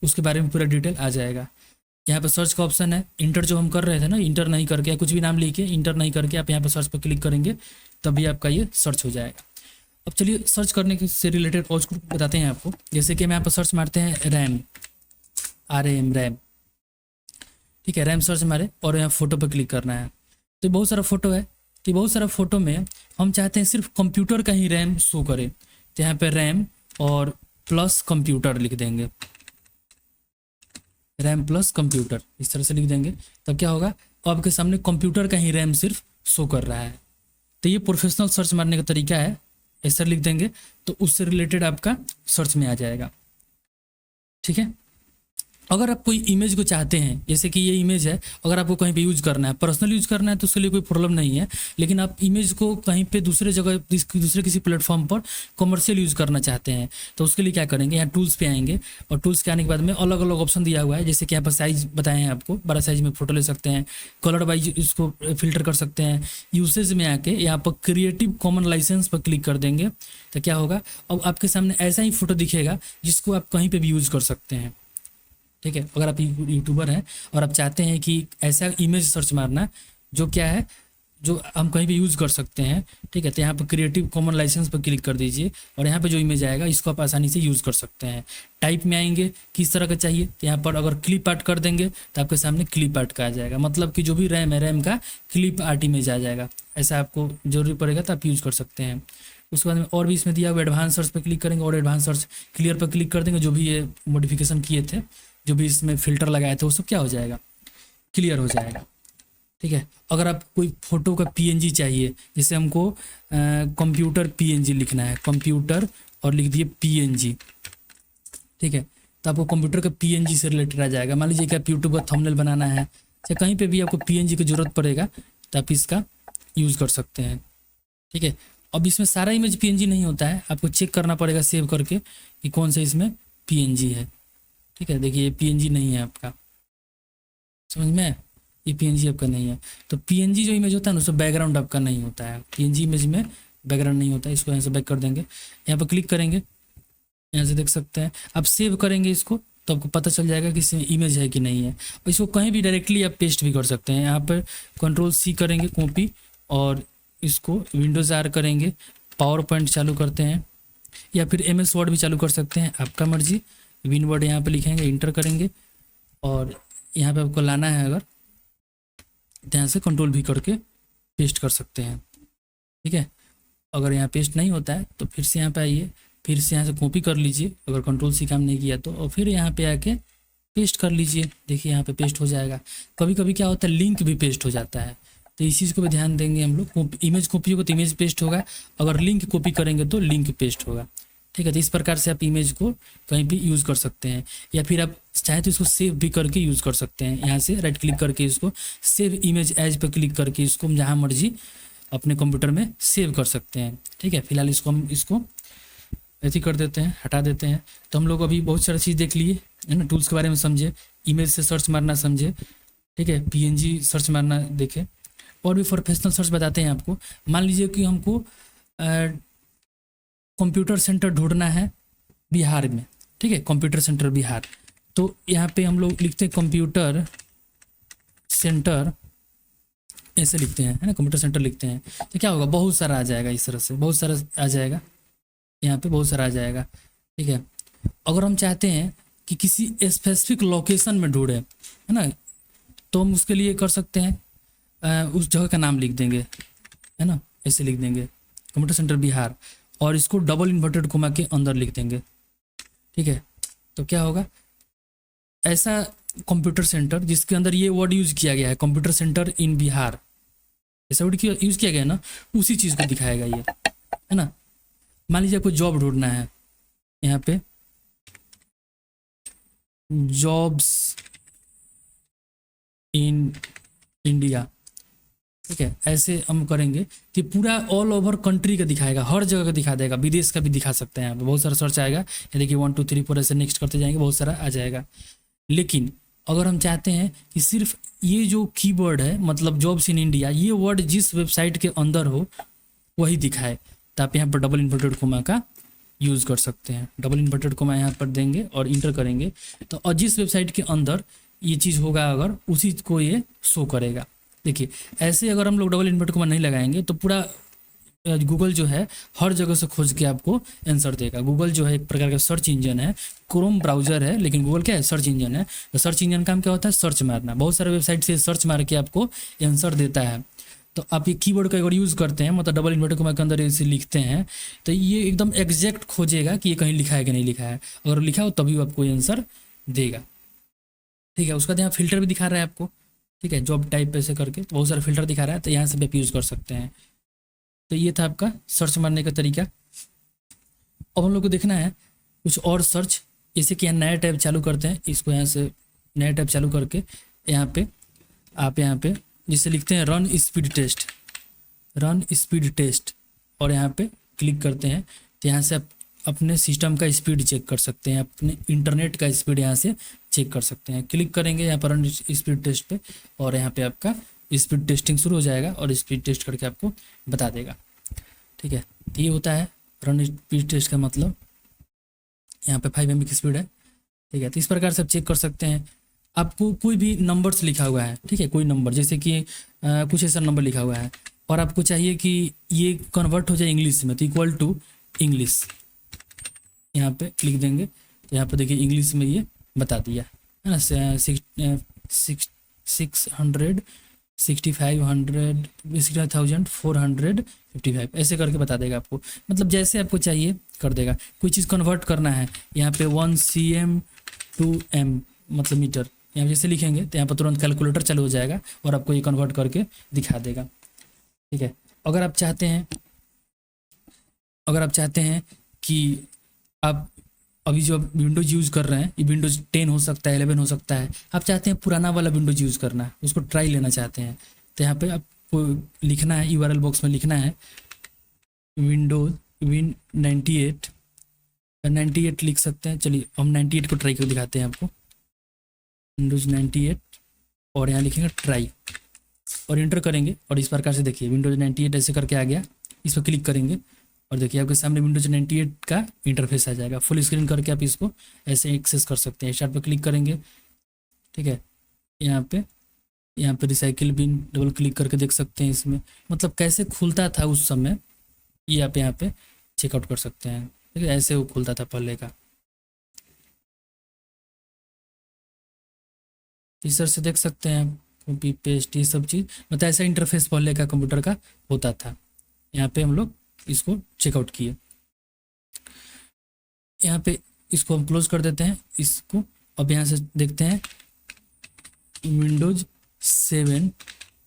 उसके बारे में पूरा डिटेल आ जाएगा। यहाँ पे सर्च का ऑप्शन है, इंटर जो हम कर रहे थे ना, इंटर नहीं करके कुछ भी नाम लिखे इंटर नहीं करके आप यहाँ पे सर्च पर क्लिक करेंगे तभी आपका ये सर्च हो जाएगा। अब चलिए सर्च करने के से रिलेटेड और कुछ बताते हैं आपको। जैसे कि हम यहाँ पर सर्च मारते हैं रैम, RAM रैम, ठीक है। रैम सर्च मारे और यहाँ फोटो पर क्लिक करना है। तो बहुत सारा फोटो है, तो बहुत सारा फोटो में हम चाहते हैं सिर्फ कंप्यूटर का ही रैम शो करे, तो यहाँ पे रैम और प्लस कंप्यूटर लिख देंगे, रैम प्लस कंप्यूटर इस तरह से लिख देंगे। तब क्या होगा, आपके सामने कंप्यूटर का ही रैम सिर्फ शो कर रहा है। तो ये प्रोफेशनल सर्च मारने का तरीका है, ऐसा लिख देंगे तो उससे रिलेटेड आपका सर्च में आ जाएगा, ठीक है। अगर आप कोई इमेज को चाहते हैं, जैसे कि ये इमेज है, अगर आपको कहीं पे यूज़ करना है, पर्सनल यूज़ करना है तो उसके लिए कोई प्रॉब्लम नहीं है। लेकिन आप इमेज को कहीं पे दूसरे जगह दूसरे किसी प्लेटफॉर्म पर कमर्शियल यूज़ करना चाहते हैं तो उसके लिए क्या करेंगे, यहाँ टूल्स पे आएंगे और टूल्स के आने के बाद में अलग अलग ऑप्शन दिया हुआ है। जैसे कि यहाँ पर साइज़ बताए हैं आपको, बड़ा साइज में फ़ोटो ले सकते हैं, कलर वाइज इसको फिल्टर कर सकते हैं। यूसेज में आके यहाँ पर क्रिएटिव कॉमन लाइसेंस पर क्लिक कर देंगे तो क्या होगा, अब आपके सामने ऐसा ही फ़ोटो दिखेगा जिसको आप कहीं पर भी यूज़ कर सकते हैं, ठीक है। अगर आप यूट्यूबर हैं और आप चाहते हैं कि ऐसा इमेज सर्च मारना जो क्या है, जो हम कहीं भी यूज़ कर सकते हैं, ठीक है, तो यहाँ पर क्रिएटिव कॉमन लाइसेंस पर क्लिक कर दीजिए और यहाँ पे जो इमेज आएगा इसको आप आसानी से यूज़ कर सकते हैं। टाइप में आएंगे किस तरह का चाहिए, तो यहाँ पर अगर क्लिप आर्ट कर देंगे तो आपके सामने क्लिप आर्ट का आ जाएगा, मतलब कि जो भी रैम है रैम का क्लिप आर्ट इमेज आ जाएगा। ऐसा आपको जरूरी पड़ेगा तो आप यूज़ कर सकते हैं। उसके बाद में और भी इसमें दिया हुआ एडवांस सर्च पर क्लिक करेंगे और एडवांस सर्च क्लियर पर क्लिक कर देंगे। जो भी ये मॉडिफिकेशन किए थे, जो भी इसमें फ़िल्टर लगाए थे वो सब क्या हो जाएगा, क्लियर हो जाएगा, ठीक है। अगर आप कोई फ़ोटो का PNG चाहिए, जैसे हमको कंप्यूटर PNG लिखना है, कंप्यूटर और लिख दिए PNG, ठीक है, तो आपको कंप्यूटर का PNG से रिलेटेड आ जाएगा। मान लीजिए कि आप यूट्यूब का थंबनेल बनाना है, चाहे कहीं पे भी आपको PNG की ज़रूरत पड़ेगा तो आप इसका यूज़ कर सकते हैं, ठीक है। अब इसमें सारा इमेज PNG नहीं होता है, आपको चेक करना पड़ेगा सेव करके कि कौन सा इसमें PNG है, ठीक है। देखिए ये PNG नहीं है आपका, समझ में, ये PNG आपका नहीं है। तो PNG जो इमेज होता है ना उसमें बैकग्राउंड आपका नहीं होता है, PNG इमेज में बैकग्राउंड नहीं होता है। इसको यहाँ से बैक कर देंगे, यहाँ पर क्लिक करेंगे, यहाँ से देख सकते हैं। आप सेव करेंगे इसको तो आपको पता चल जाएगा कि इसमें इमेज है कि नहीं है। और इसको कहीं भी डायरेक्टली आप पेस्ट भी कर सकते हैं। यहाँ पर Ctrl+C करेंगे कॉपी, और इसको Windows R करेंगे पावर पॉइंट चालू करते हैं या फिर MS वर्ड भी चालू कर सकते हैं, आपका मर्जी। विन वर्ड यहाँ पे लिखेंगे, इंटर करेंगे और यहाँ पे आपको लाना है अगर तो यहाँ से कंट्रोल भी करके पेस्ट कर सकते हैं, ठीक है। अगर यहाँ पेस्ट नहीं होता है तो फिर से यहाँ पे आइए, फिर से यहाँ से कॉपी कर लीजिए अगर कंट्रोल सी काम नहीं किया तो, और फिर यहाँ पे आके पेस्ट कर लीजिए। देखिए यहाँ पे पेस्ट हो जाएगा। कभी कभी क्या होता है लिंक भी पेस्ट हो जाता है, तो इस चीज़ को भी ध्यान देंगे हम लोग। इमेज कॉपी होगा तो इमेज पेस्ट होगा, अगर लिंक कॉपी करेंगे तो लिंक पेस्ट होगा, ठीक है। तो इस प्रकार से आप इमेज को कहीं भी यूज़ कर सकते हैं, या फिर आप चाहे तो इसको सेव भी करके यूज़ कर सकते हैं। यहाँ से राइट क्लिक करके इसको सेव इमेज एज पर क्लिक करके इसको जहाँ मर्जी अपने कंप्यूटर में सेव कर सकते हैं, ठीक है। फिलहाल इसको हम इसको ऐसे कर देते हैं, हटा देते हैं। तो हम लोग अभी बहुत सारी चीज़ देख लिए है ना, टूल्स के बारे में समझे, इमेज से सर्च मारना समझे, ठीक है, PNG सर्च मारना देखे, और भी प्रोफेशनल सर्च बताते हैं आपको। मान लीजिए कि हमको कंप्यूटर सेंटर ढूंढना है बिहार में, ठीक है, कंप्यूटर सेंटर बिहार। तो यहाँ पे हम लोग लिखते हैं कंप्यूटर सेंटर, ऐसे लिखते हैं है ना, कंप्यूटर सेंटर लिखते हैं तो क्या होगा, बहुत सारा आ जाएगा, इस तरह से बहुत सारा आ जाएगा, यहाँ पे बहुत सारा आ जाएगा, ठीक है। अगर हम चाहते हैं कि किसी स्पेसिफिक लोकेशन में ढूंढे है ना, तो हम उसके लिए कर सकते हैं उस जगह का नाम लिख देंगे है ना, ऐसे लिख देंगे कंप्यूटर सेंटर बिहार, और इसको डबल इन्वर्टेड कोमा के अंदर लिख देंगे, ठीक है। तो क्या होगा, ऐसा कंप्यूटर सेंटर जिसके अंदर ये वर्ड यूज़ किया गया है, कंप्यूटर सेंटर इन बिहार, ऐसा वर्ड यूज़ किया गया है ना, उसी चीज़ को दिखाएगा ये, है ना। मान लीजिए आपको जॉब ढूंढना है, यहाँ पे जॉब्स इन इंडिया, ठीक है। ऐसे हम करेंगे कि पूरा ऑल ओवर कंट्री का दिखाएगा, हर जगह का दिखा देगा, विदेश का भी दिखा सकते हैं। यहाँ पे बहुत सारा सर्च आएगा, ये देखिए 1 2 3 4 ऐसे नेक्स्ट करते जाएंगे, बहुत सारा आ जाएगा। लेकिन अगर हम चाहते हैं कि सिर्फ ये जो कीवर्ड है, मतलब जॉब्स इन इंडिया, ये वर्ड जिस वेबसाइट के अंदर हो वही दिखाए, तो आप यहाँ पर डबल इन्वर्टेड कोमा का यूज़ कर सकते हैं। डबल इन्वर्टेड कोमा यहाँ पर देंगे और इंटर करेंगे, तो और जिस वेबसाइट के अंदर ये चीज़ होगा अगर उसी को ये शो करेगा। देखिए ऐसे अगर हम लोग डबल इन्वर्टेड कोमा नहीं लगाएंगे तो पूरा गूगल जो है हर जगह से खोज के आपको आंसर देगा। गूगल जो है एक प्रकार का सर्च इंजन है, क्रोम ब्राउज़र है, लेकिन गूगल क्या है, सर्च इंजन है। तो सर्च इंजन काम क्या होता है, सर्च मारना। बहुत सारे वेबसाइट से सर्च मार के आपको आंसर देता है। तो आप ये कीवर्ड का अगर यूज़ करते हैं, मतलब डबल इन्वर्टेड कोमा के अंदर इसे लिखते हैं, तो ये एकदम एग्जैक्ट खोजेगा कि ये कहीं लिखा है कि नहीं लिखा है। अगर लिखा हो तभी वो आपको आंसर देगा, ठीक है। उसका यहाँ फिल्टर भी दिखा रहा है आपको, ठीक है, जॉब टाइप ऐसे करके तो बहुत सारे फिल्टर दिखा रहा है, तो यहाँ से भी आप यूज़ कर सकते हैं। तो ये था आपका सर्च मारने का तरीका। अब हम लोग को देखना है कुछ और सर्च, जैसे कि यहाँ नया टैब चालू करते हैं, इसको यहाँ से नया टैब चालू करके यहाँ पे आप यहाँ पे जिसे लिखते हैं run speed test, run speed test, और यहाँ पे क्लिक करते हैं तो यहाँ से आप अपने सिस्टम का स्पीड चेक कर सकते हैं, अपने इंटरनेट का स्पीड यहाँ से चेक कर सकते हैं। क्लिक करेंगे यहाँ पर रन स्पीड टेस्ट पे, और यहाँ पे आपका स्पीड टेस्टिंग शुरू हो जाएगा और स्पीड टेस्ट करके आपको बता देगा, ठीक है। तो ये होता है रन स्पीड टेस्ट का मतलब, यहाँ पे 5 MB की स्पीड है, ठीक है। तो इस प्रकार से आप चेक कर सकते हैं। आपको कोई भी नंबर्स लिखा हुआ है, ठीक है, कोई नंबर जैसे कि कुछ ऐसा नंबर लिखा हुआ है और आपको चाहिए कि ये कन्वर्ट हो जाए इंग्लिश में, तो इक्वल टू इंग्लिश यहाँ पे लिख देंगे, तो यहाँ पे देखिए इंग्लिश में ये बता दिया है ना, 65,455 ऐसे करके बता देगा आपको, मतलब जैसे आपको चाहिए कर देगा। कोई चीज़ कन्वर्ट करना है, यहाँ पे 1 cm to m मतलब मीटर, यहाँ जैसे लिखेंगे तो यहाँ पर तुरंत कैलकुलेटर चालू हो जाएगा और आपको ये कन्वर्ट करके दिखा देगा, ठीक है। अगर आप चाहते हैं कि आप अभी जो आप विंडोज़ यूज़ कर रहे हैं, ये विंडोज़ 10 हो सकता है, 11 हो सकता है, आप चाहते हैं पुराना वाला विंडोज़ यूज़ करना है, उसको ट्राई लेना चाहते हैं, तो यहाँ पे आपको लिखना है, URL बॉक्स में लिखना है विंडोज विन 98 लिख सकते हैं। चलिए हम 98 को ट्राई करके दिखाते हैं आपको, विंडोज 98, और यहाँ लिखेंगे ट्राई और इंटर करेंगे, और इस प्रकार से देखिए विंडोज 98 ऐसे करके आ गया। इस पर क्लिक करेंगे और देखिए आपके सामने विंडोज 98 का इंटरफेस आ जाएगा। फुल स्क्रीन करके आप इसको ऐसे एक्सेस कर सकते हैं। स्टार्ट पर क्लिक करेंगे, ठीक है। यहाँ पे रिसाइकिल बिन डबल क्लिक करके देख सकते हैं इसमें, मतलब कैसे खुलता था उस समय ये आप यहाँ पे चेकआउट कर सकते हैं। ठीक है, ऐसे वो खुलता था पहले का। इस तरह से देख सकते हैं, कॉपी पेस्ट ये सब चीज़, मतलब ऐसा इंटरफेस पहले का कंप्यूटर का होता था। यहाँ पे हम लोग इसको चेकआउट किए। यहाँ पे इसको हम क्लोज कर देते हैं इसको। अब यहाँ से देखते हैं Windows 7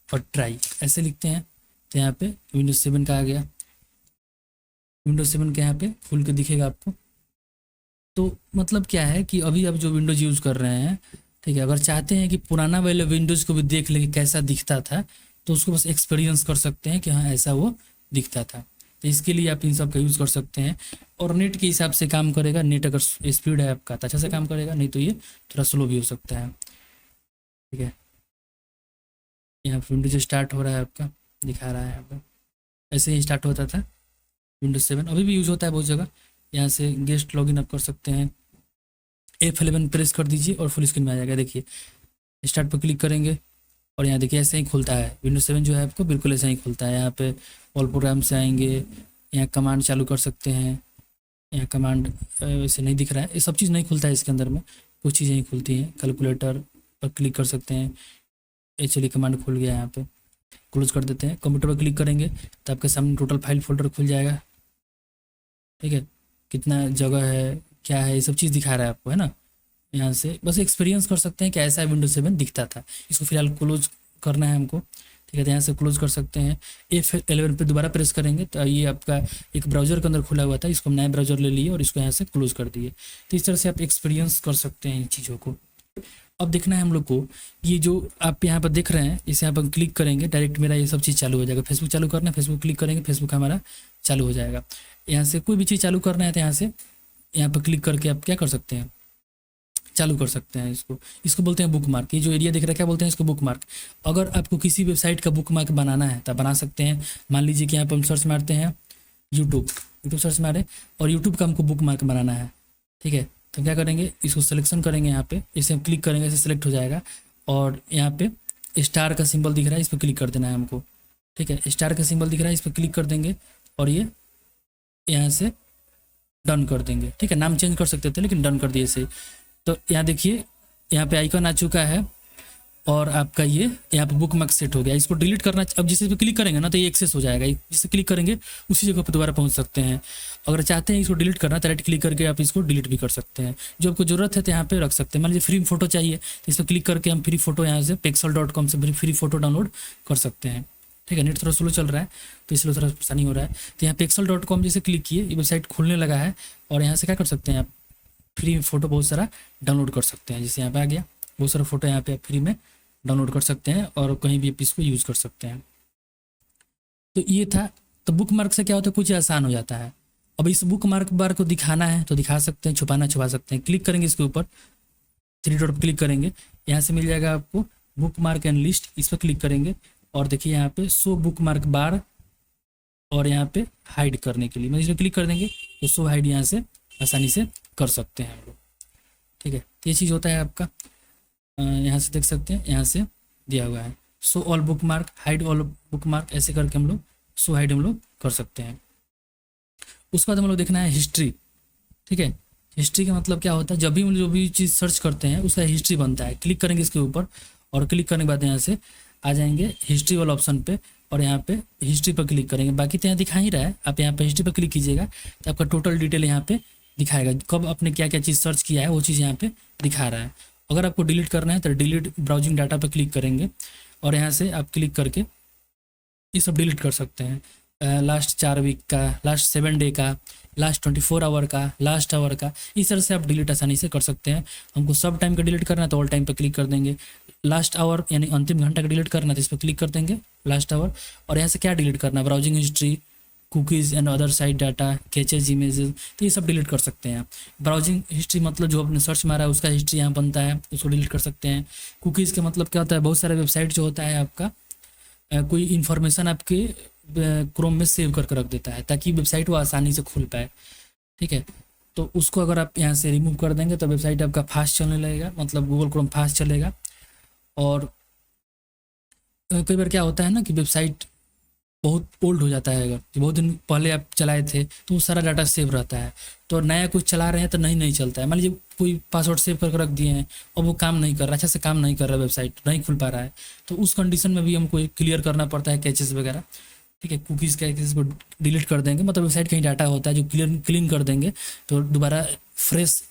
और ट्राई ऐसे लिखते हैं, तो यहाँ पे Windows 7 का आ गया। Windows 7 के यहाँ पे खुल के दिखेगा आपको। तो मतलब क्या है कि अभी आप जो विंडोज़ यूज़ कर रहे हैं, ठीक है, अगर चाहते हैं कि पुराना वाले विंडोज़ को भी देख लें कि कैसा दिखता था, तो उसको बस एक्सपीरियंस कर सकते हैं कि हाँ ऐसा वो दिखता था। तो इसके लिए आप इन सब का यूज़ कर सकते हैं। और नेट के हिसाब से काम करेगा। नेट अगर स्पीड है आपका तो अच्छा से काम करेगा, नहीं तो ये थोड़ा स्लो भी हो सकता है। ठीक है, यहाँ पर विंडोज स्टार्ट हो रहा है आपका, दिखा रहा है यहाँ पर। ऐसे ही स्टार्ट होता था Windows 7, अभी भी यूज़ होता है बहुत जगह। यहाँ से गेस्ट लॉगिन आप कर सकते हैं। F11 प्रेस कर दीजिए और फुल स्क्रीन में आ जाएगा। देखिए स्टार्ट पर क्लिक करेंगे और यहाँ देखिए ऐसे ही खुलता है। Windows 7 जो है आपको बिल्कुल ऐसा ही खुलता है। यहाँ पे ऑल प्रोग्राम से आएंगे, यहाँ कमांड चालू कर सकते हैं। यहाँ कमांड वैसे नहीं दिख रहा है, ये सब चीज़ नहीं खुलता है इसके अंदर में, कुछ चीज़ें ही खुलती हैं। कैलकुलेटर पर क्लिक कर सकते हैं। ये चलिए कमांड खुल गया, यहाँ पे क्लोज कर देते हैं। कंप्यूटर पर क्लिक करेंगे तो आपके सामने टोटल फाइल फोल्डर खुल जाएगा। ठीक है, कितना जगह है क्या है ये सब चीज़ दिखा रहा है आपको, है ना। यहाँ से बस एक्सपीरियंस कर सकते हैं कि ऐसा Windows 7 दिखता था। इसको फिलहाल क्लोज करना है हमको। ठीक है, तो यहाँ से क्लोज कर सकते हैं। F11 पे दोबारा प्रेस करेंगे तो ये आपका एक ब्राउज़र के अंदर खुला हुआ था, इसको हम नया ब्राउज़र ले लिए और इसको यहाँ से क्लोज कर दिए। तो इस तरह से आप एक्सपीरियंस कर सकते हैं इन चीज़ों को। अब देखना है हम लोग को, ये जो आप यहाँ पर देख रहे हैं इसे यहाँ पर क्लिक करेंगे, डायरेक्ट मेरा ये सब चीज़ चालू हो जाएगा। फेसबुक चालू करना है, फेसबुक क्लिक करेंगे, फेसबुक हमारा चालू हो जाएगा। यहाँ से कोई भी चीज़ चालू करना है तो यहाँ से यहाँ पर क्लिक करके आप क्या कर सकते हैं, चालू कर सकते हैं। इसको इसको बोलते हैं बुक मार्क। ये जो एरिया दिख रहा है क्या बोलते हैं इसको, बुक मार्क। अगर आपको किसी वेबसाइट का बुक मार्क बनाना है तो बना सकते हैं। मान लीजिए कि यहाँ पर हम सर्च मारते हैं यूट्यूब सर्च मारे और यूट्यूब का हमको बुक मार्क बनाना है। ठीक है, तो क्या करेंगे, इसको सिलेक्शन करेंगे, यहाँ पे इसे हम क्लिक करेंगे, इसे सेलेक्ट हो जाएगा। और यहाँ पे स्टार का सिंबल दिख रहा है, इस पर क्लिक कर देना है हमको। ठीक है, स्टार का सिंबल दिख रहा है, इस पर क्लिक कर देंगे और ये यहाँ से डन कर देंगे। ठीक है, नाम चेंज कर सकते थे लेकिन डन कर दिए इसे। तो यहाँ देखिए यहाँ पे आइकन आ चुका है और आपका ये यहाँ पे बुक मार्क सेट हो गया। इसको डिलीट करना, अब जिस पे क्लिक करेंगे ना तो ये एक्सेस हो जाएगा। जिससे क्लिक करेंगे उसी जगह पर दोबारा पहुँच सकते हैं। अगर चाहते हैं इसको डिलीट करना तो राइट क्लिक करके आप इसको डिलीट भी कर सकते हैं। जो आपको ज़रूरत है तो यहाँ पे रख सकते हैं। मान लीजिए फ्री फोटो चाहिए तो इस पर क्लिक करके हम फ्री फोटो यहाँ से pexel.com से फ्री फोटो डाउनलोड कर सकते हैं। ठीक है, नेट थोड़ा स्लो चल रहा है तो इसलिए थोड़ा परेशानी हो रहा है। तो यहाँ pexel.com जैसे क्लिक किए, ये वेबसाइट खुलने लगा है और यहाँ से क्या कर सकते हैं आप फ्री फोटो बहुत सारा डाउनलोड कर सकते हैं। जैसे यहाँ पे आ गया, बहुत सारा फोटो यहाँ पे आप फ्री में डाउनलोड कर सकते हैं और कहीं भी आप इसको यूज़ कर सकते हैं। तो ये था। तो बुक मार्क से क्या होता है, कुछ आसान हो जाता है। अब इस बुक मार्क बार को दिखाना है तो दिखा सकते हैं, छुपाना छुपा सकते हैं। क्लिक करेंगे इसके ऊपर, थ्री डॉट पर क्लिक करेंगे, यहाँ से मिल जाएगा आपको बुक मार्क एंड लिस्ट। इस पर क्लिक करेंगे और देखिए यहाँ पे शो बुक मार्क बार और यहाँ पे हाइड करने के लिए मैं इसमें क्लिक कर देंगे तो शो हाइड यहाँ से आसानी से कर सकते हैं हम लोग। ठीक है, तो ये चीज़ होता है आपका। यहाँ से देख सकते हैं, यहाँ से दिया हुआ है show all book mark, hide all book mark, ऐसे करके हम लोग शो हाइड हम लोग कर सकते हैं। उसके बाद हम लोग देखना है हिस्ट्री। ठीक है, हिस्ट्री का मतलब क्या होता है, जब भी हम जो भी चीज़ सर्च करते हैं उसका हिस्ट्री बनता है। क्लिक करेंगे इसके ऊपर और क्लिक करने के बाद यहाँ से आ जाएंगे हिस्ट्री वाला ऑप्शन पे और यहाँ पे हिस्ट्री पर क्लिक करेंगे। बाकी तो यहाँ दिखा ही रहा है, आप यहाँ पे हिस्ट्री पर क्लिक कीजिएगा तो आपका टोटल डिटेल यहाँ पे दिखाएगा। कब आपने क्या क्या चीज़ सर्च किया है वो चीज़ यहाँ पे दिखा रहा है। अगर आपको डिलीट करना है तो डिलीट ब्राउजिंग डाटा पर क्लिक करेंगे और यहाँ से आप क्लिक करके ये सब डिलीट कर सकते हैं। लास्ट 4 वीक का, लास्ट 7 डे का, लास्ट 24 आवर का, लास्ट आवर का, इस तरह से आप डिलीट आसानी से कर सकते हैं। हमको सब टाइम का डिलीट करना है तो ऑल टाइम पर क्लिक कर देंगे। लास्ट आवर यानी अंतिम घंटा का डिलीट करना है तो इस पर क्लिक कर देंगे लास्ट आवर। और यहाँ से क्या डिलीट करना है, browsing history, cookies and other site data, catches, images, तो ये सब डिलीट कर सकते हैं। ब्राउजिंग हिस्ट्री मतलब जो आपने सर्च मारा है उसका हिस्ट्री यहाँ बनता है, उसको डिलीट कर सकते हैं। कुकीज़ का मतलब क्या होता है, बहुत सारे वेबसाइट जो होता है आपका कोई इन्फॉर्मेशन आपके क्रोम में सेव करके रख देता है ताकि वेबसाइट वो आसानी से खुल पाए। ठीक है, तो उसको अगर आप यहाँ से रिमूव कर देंगे तो वेबसाइट आपका फास्ट चलने लगेगा, मतलब गूगल क्रोम फास्ट चलेगा। और कई बार क्या होता है ना कि वेबसाइट बहुत ओल्ड हो जाता है, अगर जो बहुत दिन पहले आप चलाए थे तो वो सारा डाटा सेव रहता है। तो नया कुछ चला रहे हैं तो नहीं चलता है। मान लीजिए कोई पासवर्ड सेव करके रख दिए हैं और वो काम नहीं कर रहा, अच्छा से काम नहीं कर रहा, वेबसाइट नहीं खुल पा रहा है, तो उस कंडीशन में भी हमको क्लियर करना पड़ता है कैचेस वगैरह। ठीक है, कुकीज़ कैचेस को डिलीट कर देंगे, मतलब वेबसाइट कहीं डाटा होता है जो क्लीन कर देंगे, तो दोबारा फ्रेश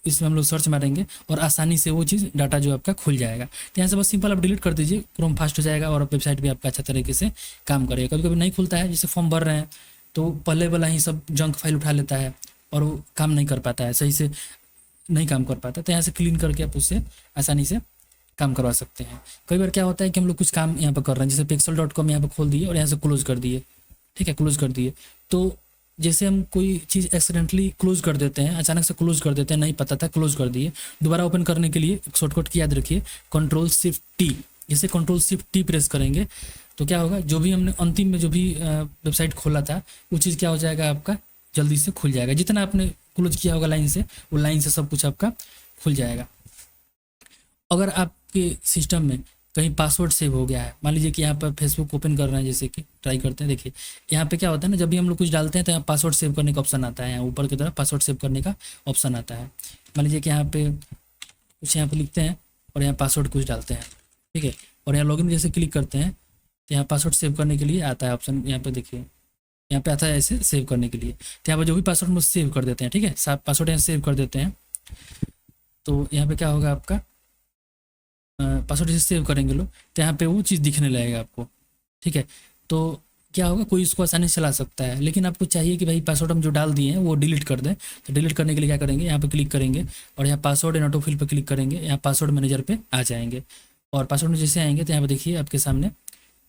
इसमें हम लोग सर्च मारेंगे और आसानी से वो चीज़ डाटा जो आपका खुल जाएगा। तो यहाँ से बस सिंपल आप डिलीट कर दीजिए, क्रोम फास्ट हो जाएगा और वेबसाइट भी आपका अच्छा तरीके से काम करेगा। कभी कभी नहीं खुलता है, जैसे फॉर्म भर रहे हैं तो पहले वाला ही सब जंक फाइल उठा लेता है और वो काम नहीं कर पाता है, सही से नहीं काम कर पाता। तो यहाँ से क्लीन करके आप उससे आसानी से काम करवा सकते हैं। कई बार क्या होता है कि हम लोग कुछ काम यहाँ पर कर रहे हैं, जैसे pixel.com यहाँ पर खोल दिए और यहाँ से क्लोज कर दिए, ठीक है, क्लोज कर दिए। तो जैसे हम कोई चीज़ एक्सीडेंटली क्लोज कर देते हैं, अचानक से क्लोज कर देते हैं, नहीं पता था क्लोज कर दिए, दोबारा ओपन करने के लिए एक शॉर्टकट की याद रखिए, Ctrl+Shift+T। जैसे Ctrl+Shift+T प्रेस करेंगे तो क्या होगा, जो भी हमने अंतिम में जो भी वेबसाइट खोला था वो चीज़ क्या हो जाएगा, आपका जल्दी से खुल जाएगा। जितना आपने क्लोज किया होगा लाइन से, वो लाइन से सब कुछ आपका खुल जाएगा। अगर आपके सिस्टम में कहीं पासवर्ड सेव हो गया है, मान लीजिए कि यहाँ पर फेसबुक ओपन कर रहे हैं, जैसे कि ट्राई करते हैं, देखिए यहाँ पे क्या होता है ना, जब भी हम लोग कुछ डालते हैं तो यहाँ पासवर्ड सेव करने का ऑप्शन आता है, यहाँ ऊपर की तरफ पासवर्ड सेव करने का ऑप्शन आता है। मान लीजिए कि यहाँ पे कुछ यहाँ पे लिखते हैं और यहाँ पासवर्ड कुछ डालते हैं, ठीक है, और यहाँ लॉगिन जैसे क्लिक करते हैं तो यहाँ पासवर्ड सेव करने के लिए आता है ऑप्शन, यहाँ पे देखिए, यहाँ पे आता है ऐसे सेव करने के लिए। तो यहाँ पर जो भी पासवर्ड हम सेव कर देते हैं, ठीक है, सब पासवर्ड यहाँ सेव कर देते हैं, तो यहाँ पे क्या होगा, आपका पासवर्ड जैसे सेव करेंगे लोग तो यहाँ पे वो चीज़ दिखने लगेगा आपको, ठीक है। तो क्या होगा, कोई इसको आसानी से चला सकता है, लेकिन आपको चाहिए कि भाई पासवर्ड हम जो डाल दिए हैं वो डिलीट कर दें। तो डिलीट करने के लिए क्या करेंगे, यहाँ पे क्लिक करेंगे और यहाँ पासवर्ड एंड ऑटोफिल पे क्लिक करेंगे, यहाँ पासवर्ड मैनेजर पे आ जाएंगे और पासवर्ड में जैसे आएंगे तो यहाँ पे देखिए आपके सामने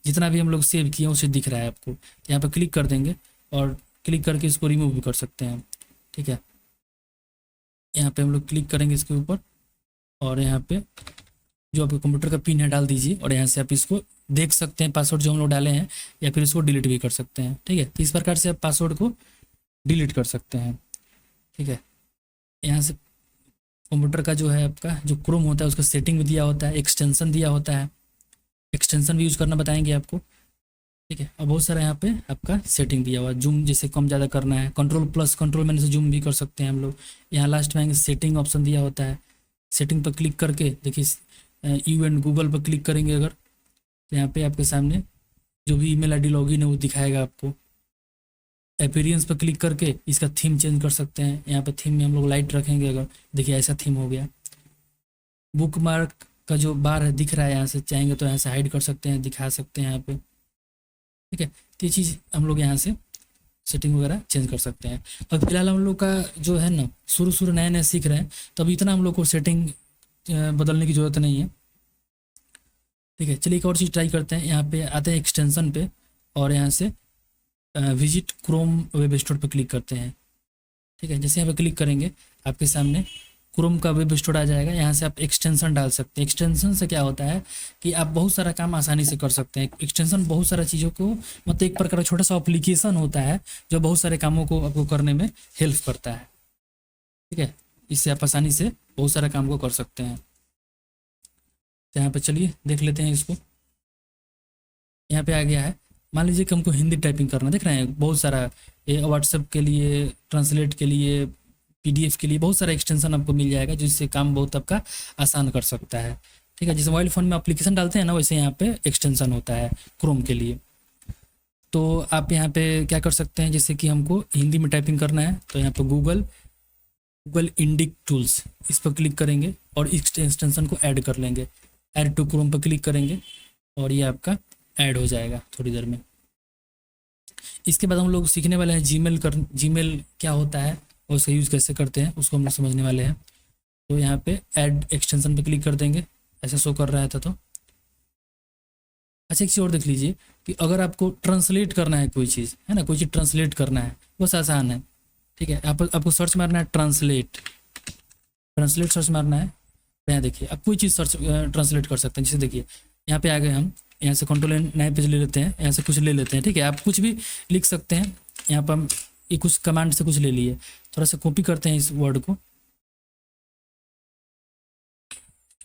जितना भी हम लोग सेव किए हैं उसे दिख रहा है आपको। यहाँ पे क्लिक कर देंगे और क्लिक करके इसको रिमूव भी कर सकते हैं, ठीक है। यहाँ पे हम लोग क्लिक करेंगे इसके ऊपर और यहाँ पे जो आपके कंप्यूटर का पिन है डाल दीजिए और यहाँ से आप इसको देख सकते हैं पासवर्ड जो हम लोग डाले हैं, या फिर इसको डिलीट भी कर सकते हैं, ठीक है। तो इस प्रकार से आप पासवर्ड को डिलीट कर सकते हैं, ठीक है। यहाँ से कंप्यूटर का जो है आपका जो क्रोम होता है उसका सेटिंग भी दिया होता है, एक्सटेंशन दिया होता है, एक्सटेंशन भी यूज़ करना बताएंगे आपको, ठीक है। और बहुत सारा यहाँ पे आपका सेटिंग दिया हुआ है, जूम जैसे कम ज़्यादा करना है, कंट्रोल मैंने से जूम भी कर सकते हैं हम लोग। यहाँ लास्ट में आएंगे सेटिंग ऑप्शन दिया होता है, सेटिंग पर क्लिक करके देखिए यू एंड गूगल पर क्लिक करेंगे अगर, तो यहाँ पे आपके सामने जो भी ईमेल आईडी लॉगिन है वो दिखाएगा आपको। अपीयरेंस पर क्लिक करके इसका थीम चेंज कर सकते हैं, यहाँ पे थीम में हम लोग लाइट रखेंगे अगर, देखिए ऐसा थीम हो गया। बुक मार्क का जो बार है दिख रहा है, यहाँ से चाहेंगे तो यहाँ से हाइड कर सकते हैं, दिखा सकते हैं यहाँ पे, ठीक है। तो ये चीज़ हम लोग यहाँ से सेटिंग वगैरह चेंज कर सकते हैं। तो फिलहाल हम लोग का जो है ना, शुरू शुरू नए नए सीख रहे हैं, तो अभी इतना हम लोग को सेटिंग बदलने की ज़रूरत नहीं है, ठीक है। चलिए एक और चीज़ ट्राई करते हैं, यहाँ पे आते हैं एक्सटेंशन पे और यहाँ से विजिट क्रोम वेब स्टोर पे क्लिक करते हैं, ठीक है। जैसे यहाँ पे क्लिक करेंगे आपके सामने क्रोम का वेब स्टोर आ जाएगा। यहाँ से आप एक्सटेंशन डाल सकते हैं। एक्सटेंशन से क्या होता है कि आप बहुत सारा काम आसानी से कर सकते हैं। एक्सटेंशन बहुत सारा चीज़ों को, मतलब एक प्रकार का छोटा सा एप्लीकेशन होता है जो बहुत सारे कामों को आपको करने में हेल्प करता है, ठीक है। इससे आप आसानी से बहुत सारा काम को कर सकते हैं। तो यहाँ पे चलिए देख लेते हैं इसको। यहाँ पे आ गया है, मान लीजिए कि हमको हिंदी टाइपिंग करना, देख रहे हैं बहुत सारा, ये व्हाट्सएप के लिए, ट्रांसलेट के लिए, पीडीएफ के लिए बहुत सारा एक्सटेंशन आपको मिल जाएगा जिससे काम बहुत आपका आसान कर सकता है, ठीक है। जैसे मोबाइल फ़ोन में एप्लीकेशन डालते हैं ना, वैसे यहाँ पे एक्सटेंशन होता है क्रोम के लिए। तो आप यहाँ पे क्या कर सकते हैं, जैसे कि हमको हिंदी में टाइपिंग करना है तो यहाँ पर गूगल इंडिक टूल्स इस पर क्लिक करेंगे और इस एक्सटेंशन को ऐड कर लेंगे। ऐड टू क्रोम पर क्लिक करेंगे और ये आपका ऐड हो जाएगा थोड़ी देर में। इसके बाद हम लोग सीखने वाले हैं जीमेल क्या होता है और उसका यूज़ कैसे करते हैं उसको हम लोग समझने वाले हैं। तो यहाँ पे ऐड एक्सटेंशन पे क्लिक कर देंगे, ऐसा शो कर रहा था तो अच्छा। एक चीज़ और देख लीजिए कि अगर आपको ट्रांसलेट करना है कोई चीज़, है ना, कोई चीज़ ट्रांसलेट करना है बहुत आसान है, ठीक है। आपको सर्च मारना है ट्रांसलेट सर्च मारना है। यहाँ देखिए आप कोई चीज़ सर्च ट्रांसलेट कर सकते हैं। जैसे देखिए यहाँ पे आ गए हम, यहाँ से कंट्रोल नए पेज ले लेते हैं, यहाँ से कुछ ले लेते हैं, ठीक है। आप कुछ भी लिख सकते हैं। यहाँ पर हम ये कुछ कमांड से कुछ ले लिए, थोड़ा सा कॉपी करते हैं इस वर्ड को,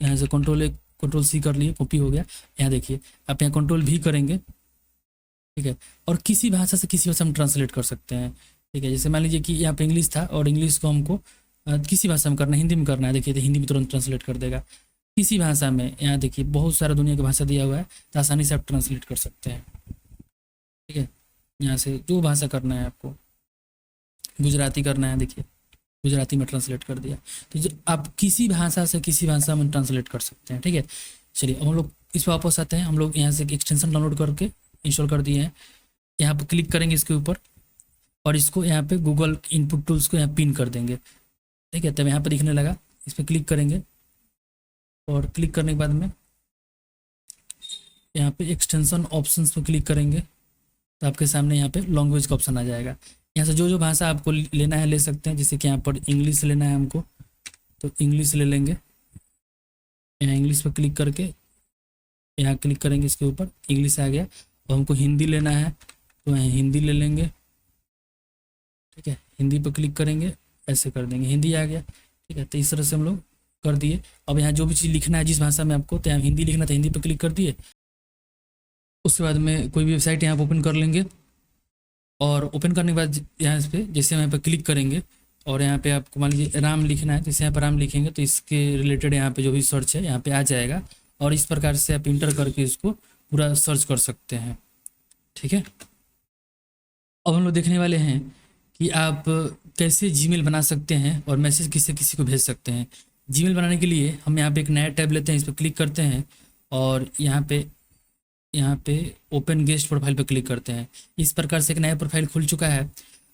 यहाँ से कंट्रोल C कर लिए, कॉपी हो गया। यहाँ देखिए आप यहाँ कंट्रोल V करेंगे ठीक है। और किसी भाषा से किसी भाषा में ट्रांसलेट कर सकते हैं, ठीक है। जैसे मान लीजिए कि यहाँ पे इंग्लिश था और इंग्लिश को हमको किसी भाषा में करना है, हिंदी में करना है, देखिए तो हिंदी में तुरंत ट्रांसलेट कर देगा। किसी भाषा में, यहाँ देखिए बहुत सारा दुनिया की भाषा दिया हुआ है, तो आसानी से आप ट्रांसलेट कर सकते हैं, ठीक है। यहाँ से जो भाषा करना है आपको, गुजराती करना है, देखिए गुजराती में ट्रांसलेट कर दिया। तो जो आप किसी भाषा से किसी भाषा में ट्रांसलेट कर सकते हैं, ठीक है। चलिए अब हम लोग इस पर वापस आते हैं। हम लोग यहाँ से एक एक्सटेंशन डाउनलोड करके इंस्टॉल कर दिए हैं। यहाँ पर क्लिक करेंगे इसके ऊपर और इसको यहाँ पे गूगल इनपुट टूल्स को यहाँ पिन कर देंगे, ठीक है। तब यहाँ पर दिखने लगा, इस पर क्लिक करेंगे और क्लिक करने के बाद में यहाँ पे एक्सटेंशन ऑप्शंस पर क्लिक करेंगे तो आपके सामने यहाँ पे लैंग्वेज का ऑप्शन आ जाएगा। यहाँ से जो जो भाषा आपको लेना है ले सकते हैं। जैसे कि यहाँ पर इंग्लिश लेना है हमको, तो इंग्लिश ले लेंगे। यहाँ इंग्लिश पर क्लिक करके यहाँ क्लिक करेंगे, इसके ऊपर इंग्लिश आ गया। और हमको हिंदी लेना है तो यहाँ हिंदी ले लेंगे, ठीक है। हिंदी पर क्लिक करेंगे, ऐसे कर देंगे, हिंदी आ गया, ठीक है। तो इस तरह से हम लोग कर दिए। अब यहाँ जो भी चीज़ लिखना है जिस भाषा में आपको, तो यहाँ हिंदी लिखना था, हिंदी पर क्लिक कर दिए। उसके बाद में कोई भी वेबसाइट यहाँ पर ओपन कर लेंगे और ओपन करने के बाद यहाँ पे जैसे यहाँ पे क्लिक करेंगे और यहाँ पे आपको मान लीजिए राम लिखना है, जैसे यहाँ पर राम लिखेंगे तो इसके रिलेटेड यहाँ पे जो भी सर्च है यहाँ पे आ जाएगा और इस प्रकार से आप इंटर करके इसको पूरा सर्च कर सकते हैं, ठीक है। अब हम लोग देखने वाले हैं कि आप कैसे जीमेल बना सकते हैं और मैसेज किसी किसी को भेज सकते हैं। जीमेल बनाने के लिए हम यहाँ पे एक नया टैब लेते हैं, इस पर क्लिक करते हैं और यहाँ पे ओपन गेस्ट प्रोफाइल पर क्लिक करते हैं। इस प्रकार से एक नया प्रोफाइल खुल चुका है।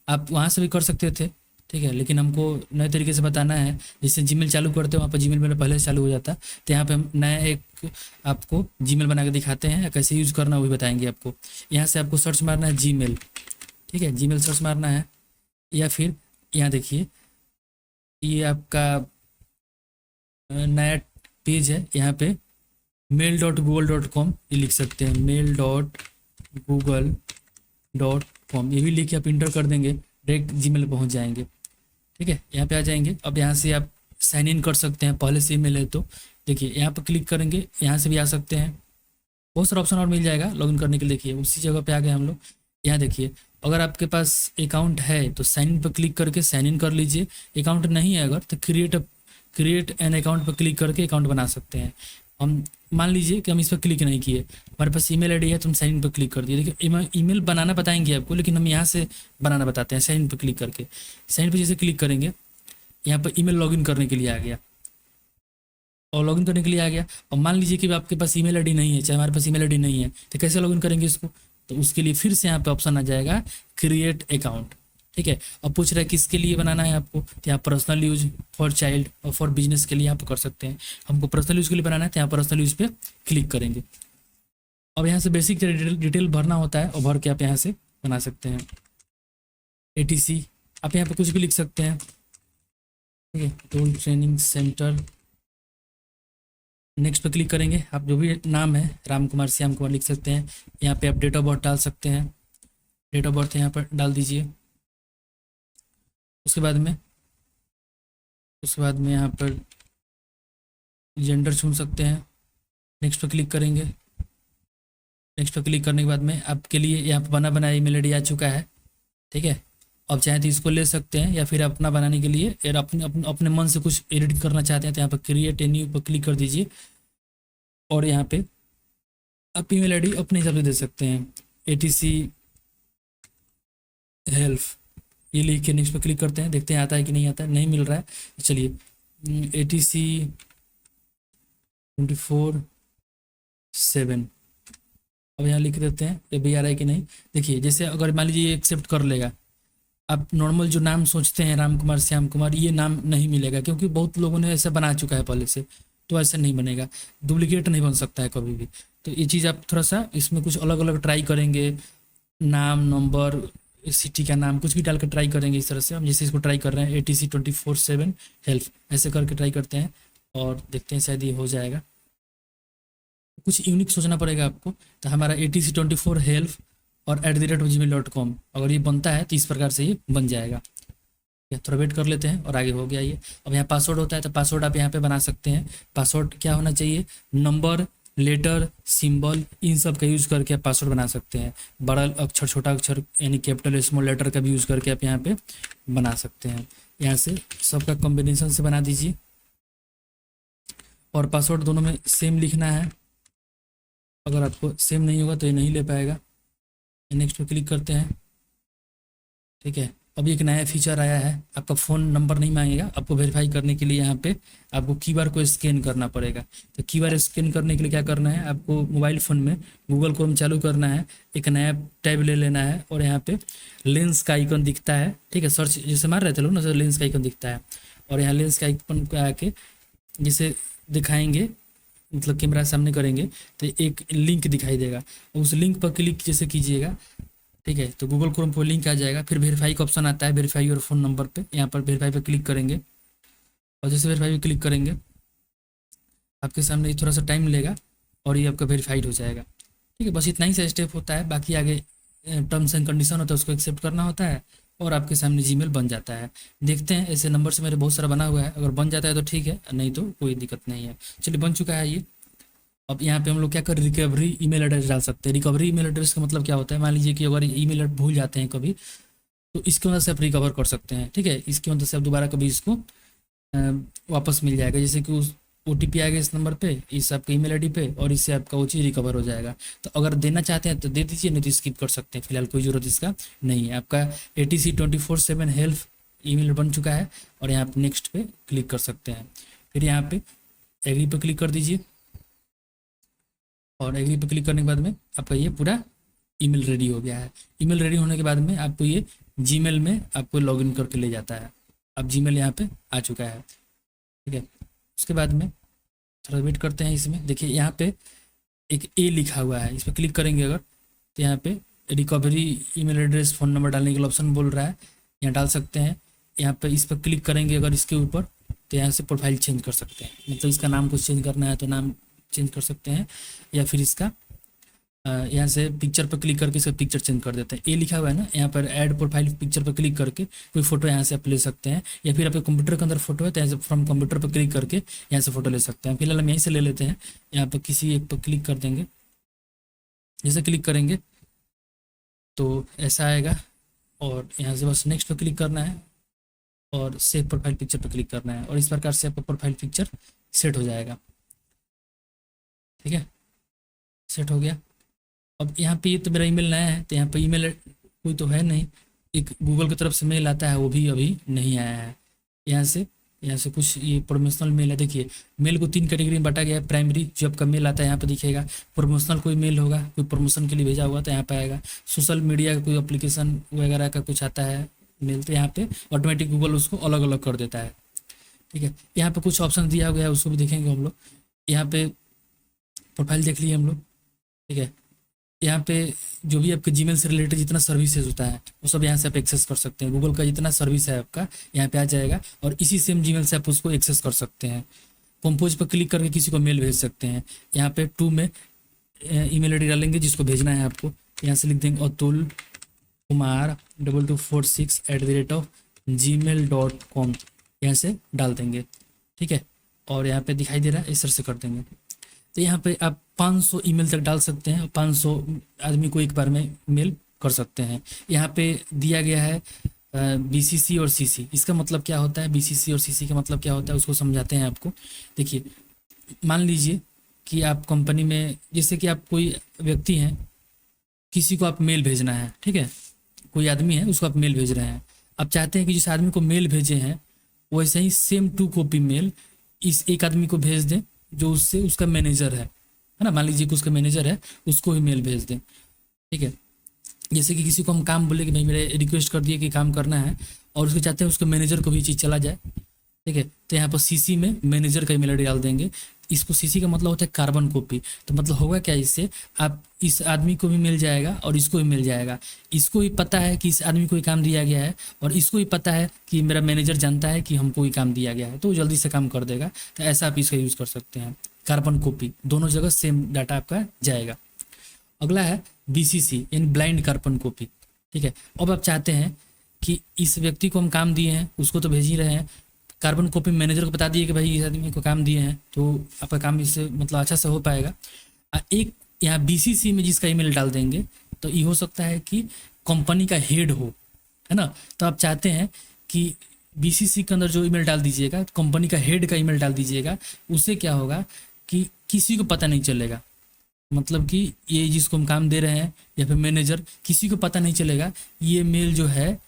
आप वहाँ से भी कर सकते थे, ठीक है, लेकिन हमको नए तरीके से बताना है। जिससे जीमेल चालू करते हो वहाँ पर जीमेल मेरा पहले से चालू हो जाता, तो यहाँ पे हम नया एक आपको जीमेल बना के दिखाते हैं, कैसे यूज़ करना वो भी बताएंगे आपको। यहाँ से आपको सर्च मारना है जीमेल, ठीक है, जीमेल सर्च मारना है। या फिर यहाँ देखिए ये आपका नया पेज है, यहाँ पे mail.google.com ये लिख सकते हैं, mail.google.com ये भी लिख के आप इंटर कर देंगे, डायरेक्ट जीमेल पहुंच जाएंगे, ठीक है। यहाँ पे आ जाएंगे। अब यहाँ से आप साइन इन कर सकते हैं, पहले से ईमेल है तो देखिए यहाँ पर क्लिक करेंगे, यहाँ से भी आ सकते हैं। बहुत सारा ऑप्शन और मिल जाएगा लॉगिन करने के लिए। देखिए उसी जगह पे आ गए हम लोग। यहाँ देखिए अगर आपके पास अकाउंट है तो साइन इन पर क्लिक करके साइन इन कर लीजिए। अकाउंट नहीं है अगर तो क्रिएट एन अकाउंट पर क्लिक करके अकाउंट बना सकते हैं। हम मान लीजिए कि हम इस पर क्लिक नहीं किए, हमारे पास ईमेल आईडी है तो हम साइन इन पर क्लिक कर दिए। देखिए ईमेल बनाना बताएंगे आपको, लेकिन हम यहाँ से बनाना बताते हैं साइन इन पर क्लिक करके। साइन इन पर जैसे क्लिक करेंगे यहाँ पर ईमेल लॉगिन करने के लिए आ गया और लॉगिन करने के लिए आ गया। और मान लीजिए कि आपके पास ईमेल आईडी नहीं है, चाहे हमारे पास ईमेल आईडी नहीं है, तो कैसे लॉगिन करेंगे इसको? तो उसके लिए फिर से यहाँ पे ऑप्शन आ जाएगा क्रिएट अकाउंट, ठीक है। अब पूछ रहा है किसके लिए बनाना है आपको, तो यहाँ पर्सनल यूज, फॉर चाइल्ड और फॉर बिजनेस के लिए आप कर सकते हैं। हमको पर्सनल यूज के लिए बनाना है तो यहाँ पर्सनल यूज पे क्लिक करेंगे। अब यहाँ से बेसिक डिटेल भरना होता है और भर के आप यहाँ से बना सकते हैं। ATC आप यहाँ पे कुछ भी लिख सकते हैं, ठीक है, टूल ट्रेनिंग सेंटर। नेक्स्ट पे क्लिक करेंगे, आप जो भी नाम है राम कुमार श्याम कुमार लिख सकते हैं। यहाँ पे आप डेट ऑफ बर्थ डाल सकते हैं, डेट ऑफ बर्थ यहाँ पर डाल दीजिए। उसके बाद में यहाँ पर जेंडर चुन सकते हैं। नेक्स्ट पे क्लिक करेंगे। नेक्स्ट पे क्लिक करने के बाद में आपके लिए यहाँ पर बना बनाया ईमेल आईडी आ चुका है, ठीक है। अब चाहे तो इसको ले सकते हैं या फिर अपना बनाने के लिए या अपने मन से कुछ एडिट करना चाहते हैं तो यहाँ पर क्रिएट ए न्यू पर क्लिक कर दीजिए और यहाँ पे आप ईमेल आईडी अपने हिसाब से दे सकते हैं। ATC हेल्प ये लिख के नेक्स्ट पे क्लिक करते हैं, देखते हैं आता है कि नहीं आता है। नहीं मिल रहा है तो चलिए ATC 24/7 अब यहाँ लिख देते हैं, ये भी आ रहा है कि नहीं। देखिए जैसे अगर मान लीजिए एक्सेप्ट कर लेगा, आप नॉर्मल जो नाम सोचते हैं राम कुमार श्याम कुमार, ये नाम नहीं मिलेगा क्योंकि बहुत लोगों ने ऐसा बना चुका है पहले से, तो ऐसा नहीं बनेगा, डुप्लीकेट नहीं बन सकता है कभी भी। तो ये चीज़ आप थोड़ा सा इसमें कुछ अलग अलग ट्राई करेंगे, नाम, नंबर, सिटी का नाम कुछ भी डाल कर ट्राई करेंगे। इस तरह से हम जैसे इसको ट्राई कर रहे हैं ATC 24/7 हेल्प, ऐसे करके ट्राई करते हैं और देखते हैं शायद ये हो जाएगा। कुछ यूनिक सोचना पड़ेगा आपको। तो हमारा ATC 24 हेल्प और @gmail.com अगर ये बनता है तो इस प्रकार से ये बन जाएगा। थोड़ा वेट कर लेते हैं और आगे हो गया ये। अब यहाँ पासवर्ड होता है तो पासवर्ड आप यहाँ पे बना सकते हैं। पासवर्ड क्या होना चाहिए? नंबर लेटर, सिंबल, इन सब का यूज़ करके आप पासवर्ड बना सकते हैं। बड़ा अक्षर, छोटा अक्षर यानी कैपिटल स्मॉल लेटर का भी यूज़ करके आप यहाँ पे बना सकते हैं। यहाँ से सबका कॉम्बिनेशन से बना दीजिए और पासवर्ड दोनों में सेम लिखना है। अगर आपको सेम नहीं होगा तो ये नहीं ले पाएगा। नेक्स्ट पे क्लिक करते हैं। ठीक है, अभी एक नया फीचर आया है, आपका फ़ोन नंबर नहीं मांगेगा। आपको वेरीफाई करने के लिए यहाँ पे आपको क्यूआर को स्कैन करना पड़ेगा। तो क्यूआर स्कैन करने के लिए क्या करना है, आपको मोबाइल फ़ोन में गूगल क्रोम चालू करना है, एक नया टैब ले लेना है और यहाँ पे लेंस का आइकन दिखता है। ठीक है, सर्च जैसे मार रहे थे लोग ना, तो लेंस का आइकन दिखता है और यहाँ लेंस का आइकन पे आके जिसे दिखाएंगे, मतलब कैमरा सामने करेंगे तो एक लिंक दिखाई देगा। उस लिंक पर क्लिक जैसे कीजिएगा, ठीक है, तो गूगल क्रोम पर लिंक आ जाएगा। फिर वेरीफाई का ऑप्शन आता है, वेरीफाई और फ़ोन नंबर पे, यहाँ पर वेरीफाई पे क्लिक करेंगे और जैसे वेरीफाई पे क्लिक करेंगे आपके सामने थोड़ा सा टाइम लेगा और ये आपका वेरीफाइड हो जाएगा। ठीक है, बस इतना ही सा स्टेप होता है। बाकी आगे टर्म्स एंड कंडीशन होता है, उसको एक्सेप्ट करना होता है और आपके सामने जीमेल बन जाता है। देखते हैं, ऐसे नंबर से मेरे बहुत सारा बना हुआ है, अगर बन जाता है तो ठीक है, नहीं तो कोई दिक्कत नहीं है। चलिए, बन चुका है ये। अब यहाँ पे हम लोग क्या कर, रिकवरी ईमेल एड्रेस डाल सकते हैं। रिकवरी ईमेल एड्रेस का मतलब क्या होता है, मान लीजिए कि अगर ईमेल भूल जाते हैं कभी, तो इसकी मदद से आप रिकवर कर सकते हैं। ठीक है, इसकी मदद से आप दोबारा कभी इसको वापस मिल जाएगा। जैसे कि उस OTP आएगा इस नंबर पे, इस आपके ईमेल आईडी पे, और इससे आपका वो चीज़ रिकवर हो जाएगा। तो अगर देना चाहते हैं तो दे दीजिए, नहीं तो स्किप कर सकते हैं, फिलहाल कोई ज़रूरत इसका नहीं है। आपका ATC 24/7 हेल्प ईमेल बन चुका है और यहाँ पे नेक्स्ट पे क्लिक कर सकते हैं। फिर यहाँ पे एग्री पे क्लिक कर दीजिए और एग्री पे क्लिक करने के बाद में आपका ये पूरा ईमेल रेडी हो गया है। ईमेल रेडी होने के बाद में आपको ये जीमेल में आपको लॉगिन करके ले जाता है। अब जीमेल यहाँ पे आ चुका है। ठीक है, उसके बाद में थोड़ा वेट करते हैं। इसमें देखिए यहाँ पे एक ए लिखा हुआ है, इस पर क्लिक करेंगे अगर, तो यहाँ पे recovery email address phone number डालने के लिए ऑप्शन बोल रहा है, यहाँ डाल सकते हैं। यहाँ पे इस पर क्लिक करेंगे अगर इसके ऊपर, तो यहाँ से प्रोफाइल चेंज कर सकते हैं। मतलब इसका नाम कुछ चेंज करना है तो नाम चेंज कर सकते हैं, या फिर इसका यहाँ से पिक्चर पर क्लिक करके इसका पिक्चर चेंज कर देते हैं। ए लिखा हुआ है ना, यहाँ पर ऐड प्रोफाइल पिक्चर पर क्लिक करके कोई फोटो यहाँ से आप ले सकते हैं, या फिर आपके कंप्यूटर के अंदर फोटो है तो यहाँ से फ्रॉम कंप्यूटर पर क्लिक करके यहाँ से फोटो ले सकते हैं। फिलहाल हम यहीं से ले लेते हैं, यहाँ पर किसी एक पर क्लिक कर देंगे। जैसे क्लिक करेंगे तो ऐसा आएगा और यहाँ से बस नेक्स्ट पर क्लिक करना है और सेव प्रोफाइल पिक्चर पर क्लिक करना है और इस प्रकार से आपका प्रोफाइल पिक्चर सेट हो जाएगा। ठीक है, सेट हो गया। अब यहाँ पे ये तो मेरा ईमेल नया है, तो यहाँ पे ईमेल कोई तो है नहीं, एक गूगल की तरफ से मेल आता है, वो भी अभी नहीं आया है। यहाँ से कुछ ये प्रमोशनल मेल है। देखिए, मेल को 3 कैटेगरी में बांटा गया है। प्राइमरी जो आपका मेल आता है यहाँ पे दिखेगा, प्रमोशनल कोई मेल होगा, कोई प्रमोशन के लिए भेजा हुआ तो यहाँ पे आएगा। सोशल मीडिया का कोई एप्लीकेशन वगैरह का कुछ आता है मेल, तो यहाँ पे ऑटोमेटिक गूगल उसको अलग अलग कर देता है। ठीक है, यहाँ पे कुछ ऑप्शन दिया गया है, उसको भी देखेंगे हम लोग। यहाँ पे प्रोफाइल देख लिए हम लोग। ठीक है, यहाँ पे जो भी आपके जीमेल से रिलेटेड जितना सर्विसेज होता है वो सब यहाँ से आप एक्सेस कर सकते हैं। गूगल का जितना सर्विस है आपका यहाँ पे आ जाएगा और इसी सेम जीमेल से आप उसको एक्सेस कर सकते हैं। कंपोज पर क्लिक करके किसी को मेल भेज सकते हैं। यहाँ पे टू में ईमेल आईडी डालेंगे जिसको भेजना है आपको। यहाँ से लिख देंगे अतुल कुमार 2246@gmail.com, यहाँ से डाल देंगे। ठीक है, और यहाँ पे दिखाई दे रहा है, इस तरह से कर देंगे। तो यहाँ पे आप 500 ईमेल तक डाल सकते हैं, 500 आदमी को एक बार में मेल कर सकते हैं। यहाँ पे दिया गया है BCC और CC। इसका मतलब क्या होता है, BCC और CC का मतलब क्या होता है उसको समझाते हैं आपको। देखिए, मान लीजिए कि आप कंपनी में, जैसे कि आप कोई व्यक्ति हैं, किसी को आप मेल भेजना है। ठीक है, कोई आदमी है उसको आप मेल भेज रहे हैं, आप चाहते हैं कि जिस आदमी को मेल भेजे हैं वैसे ही सेम 2 कॉपी मेल इस एक आदमी को भेज दें जो उससे उसका मैनेजर है ना। मान लीजिए कि उसका मैनेजर है, उसको ही मेल भेज दें। ठीक है, जैसे कि किसी को हम काम बोले कि भाई मेरे रिक्वेस्ट कर दिए कि काम करना है और उसको चाहते हैं उसके मैनेजर को भी चीज़ चला जाए। ठीक है, तो यहाँ पर CC में मैनेजर का ईमेल आईडी डाल देंगे। इसको CC का मतलब होता है कार्बन कॉपी। तो मतलब होगा क्या, इससे आप इस आदमी को भी मिल जाएगा और इसको भी मिल जाएगा। इसको भी पता है कि इस आदमी को ही काम दिया गया है और इसको भी पता है कि मेरा मैनेजर जानता है कि हमको ही काम दिया गया है, तो वो जल्दी से काम कर देगा। तो ऐसा आप इसका यूज़ कर सकते हैं। कार्बन कॉपी, दोनों जगह सेम डाटा आपका जाएगा। अगला है BCC यानी ब्लाइंड कार्बन कॉपी। ठीक है, अब आप चाहते हैं कि इस व्यक्ति को हम काम दिए हैं, उसको तो भेज ही रहे हैं, कार्बन कॉपी मैनेजर को बता दिए कि भाई इस आदमी को काम दिए हैं, तो आपका काम इससे मतलब अच्छा से हो पाएगा। एक यहाँ बीसीसी में जिसका ईमेल डाल देंगे तो ये हो सकता है कि कंपनी का हेड हो, है ना। तो आप चाहते हैं कि बीसीसी के अंदर जो ईमेल डाल दीजिएगा, कंपनी का हेड का ईमेल डाल दीजिएगा। उससे क्या होगा कि किसी को पता नहीं चलेगा, मतलब कि ये जिसको हम काम दे रहे हैं या फिर मैनेजर, किसी को पता नहीं चलेगा ये मेल जो है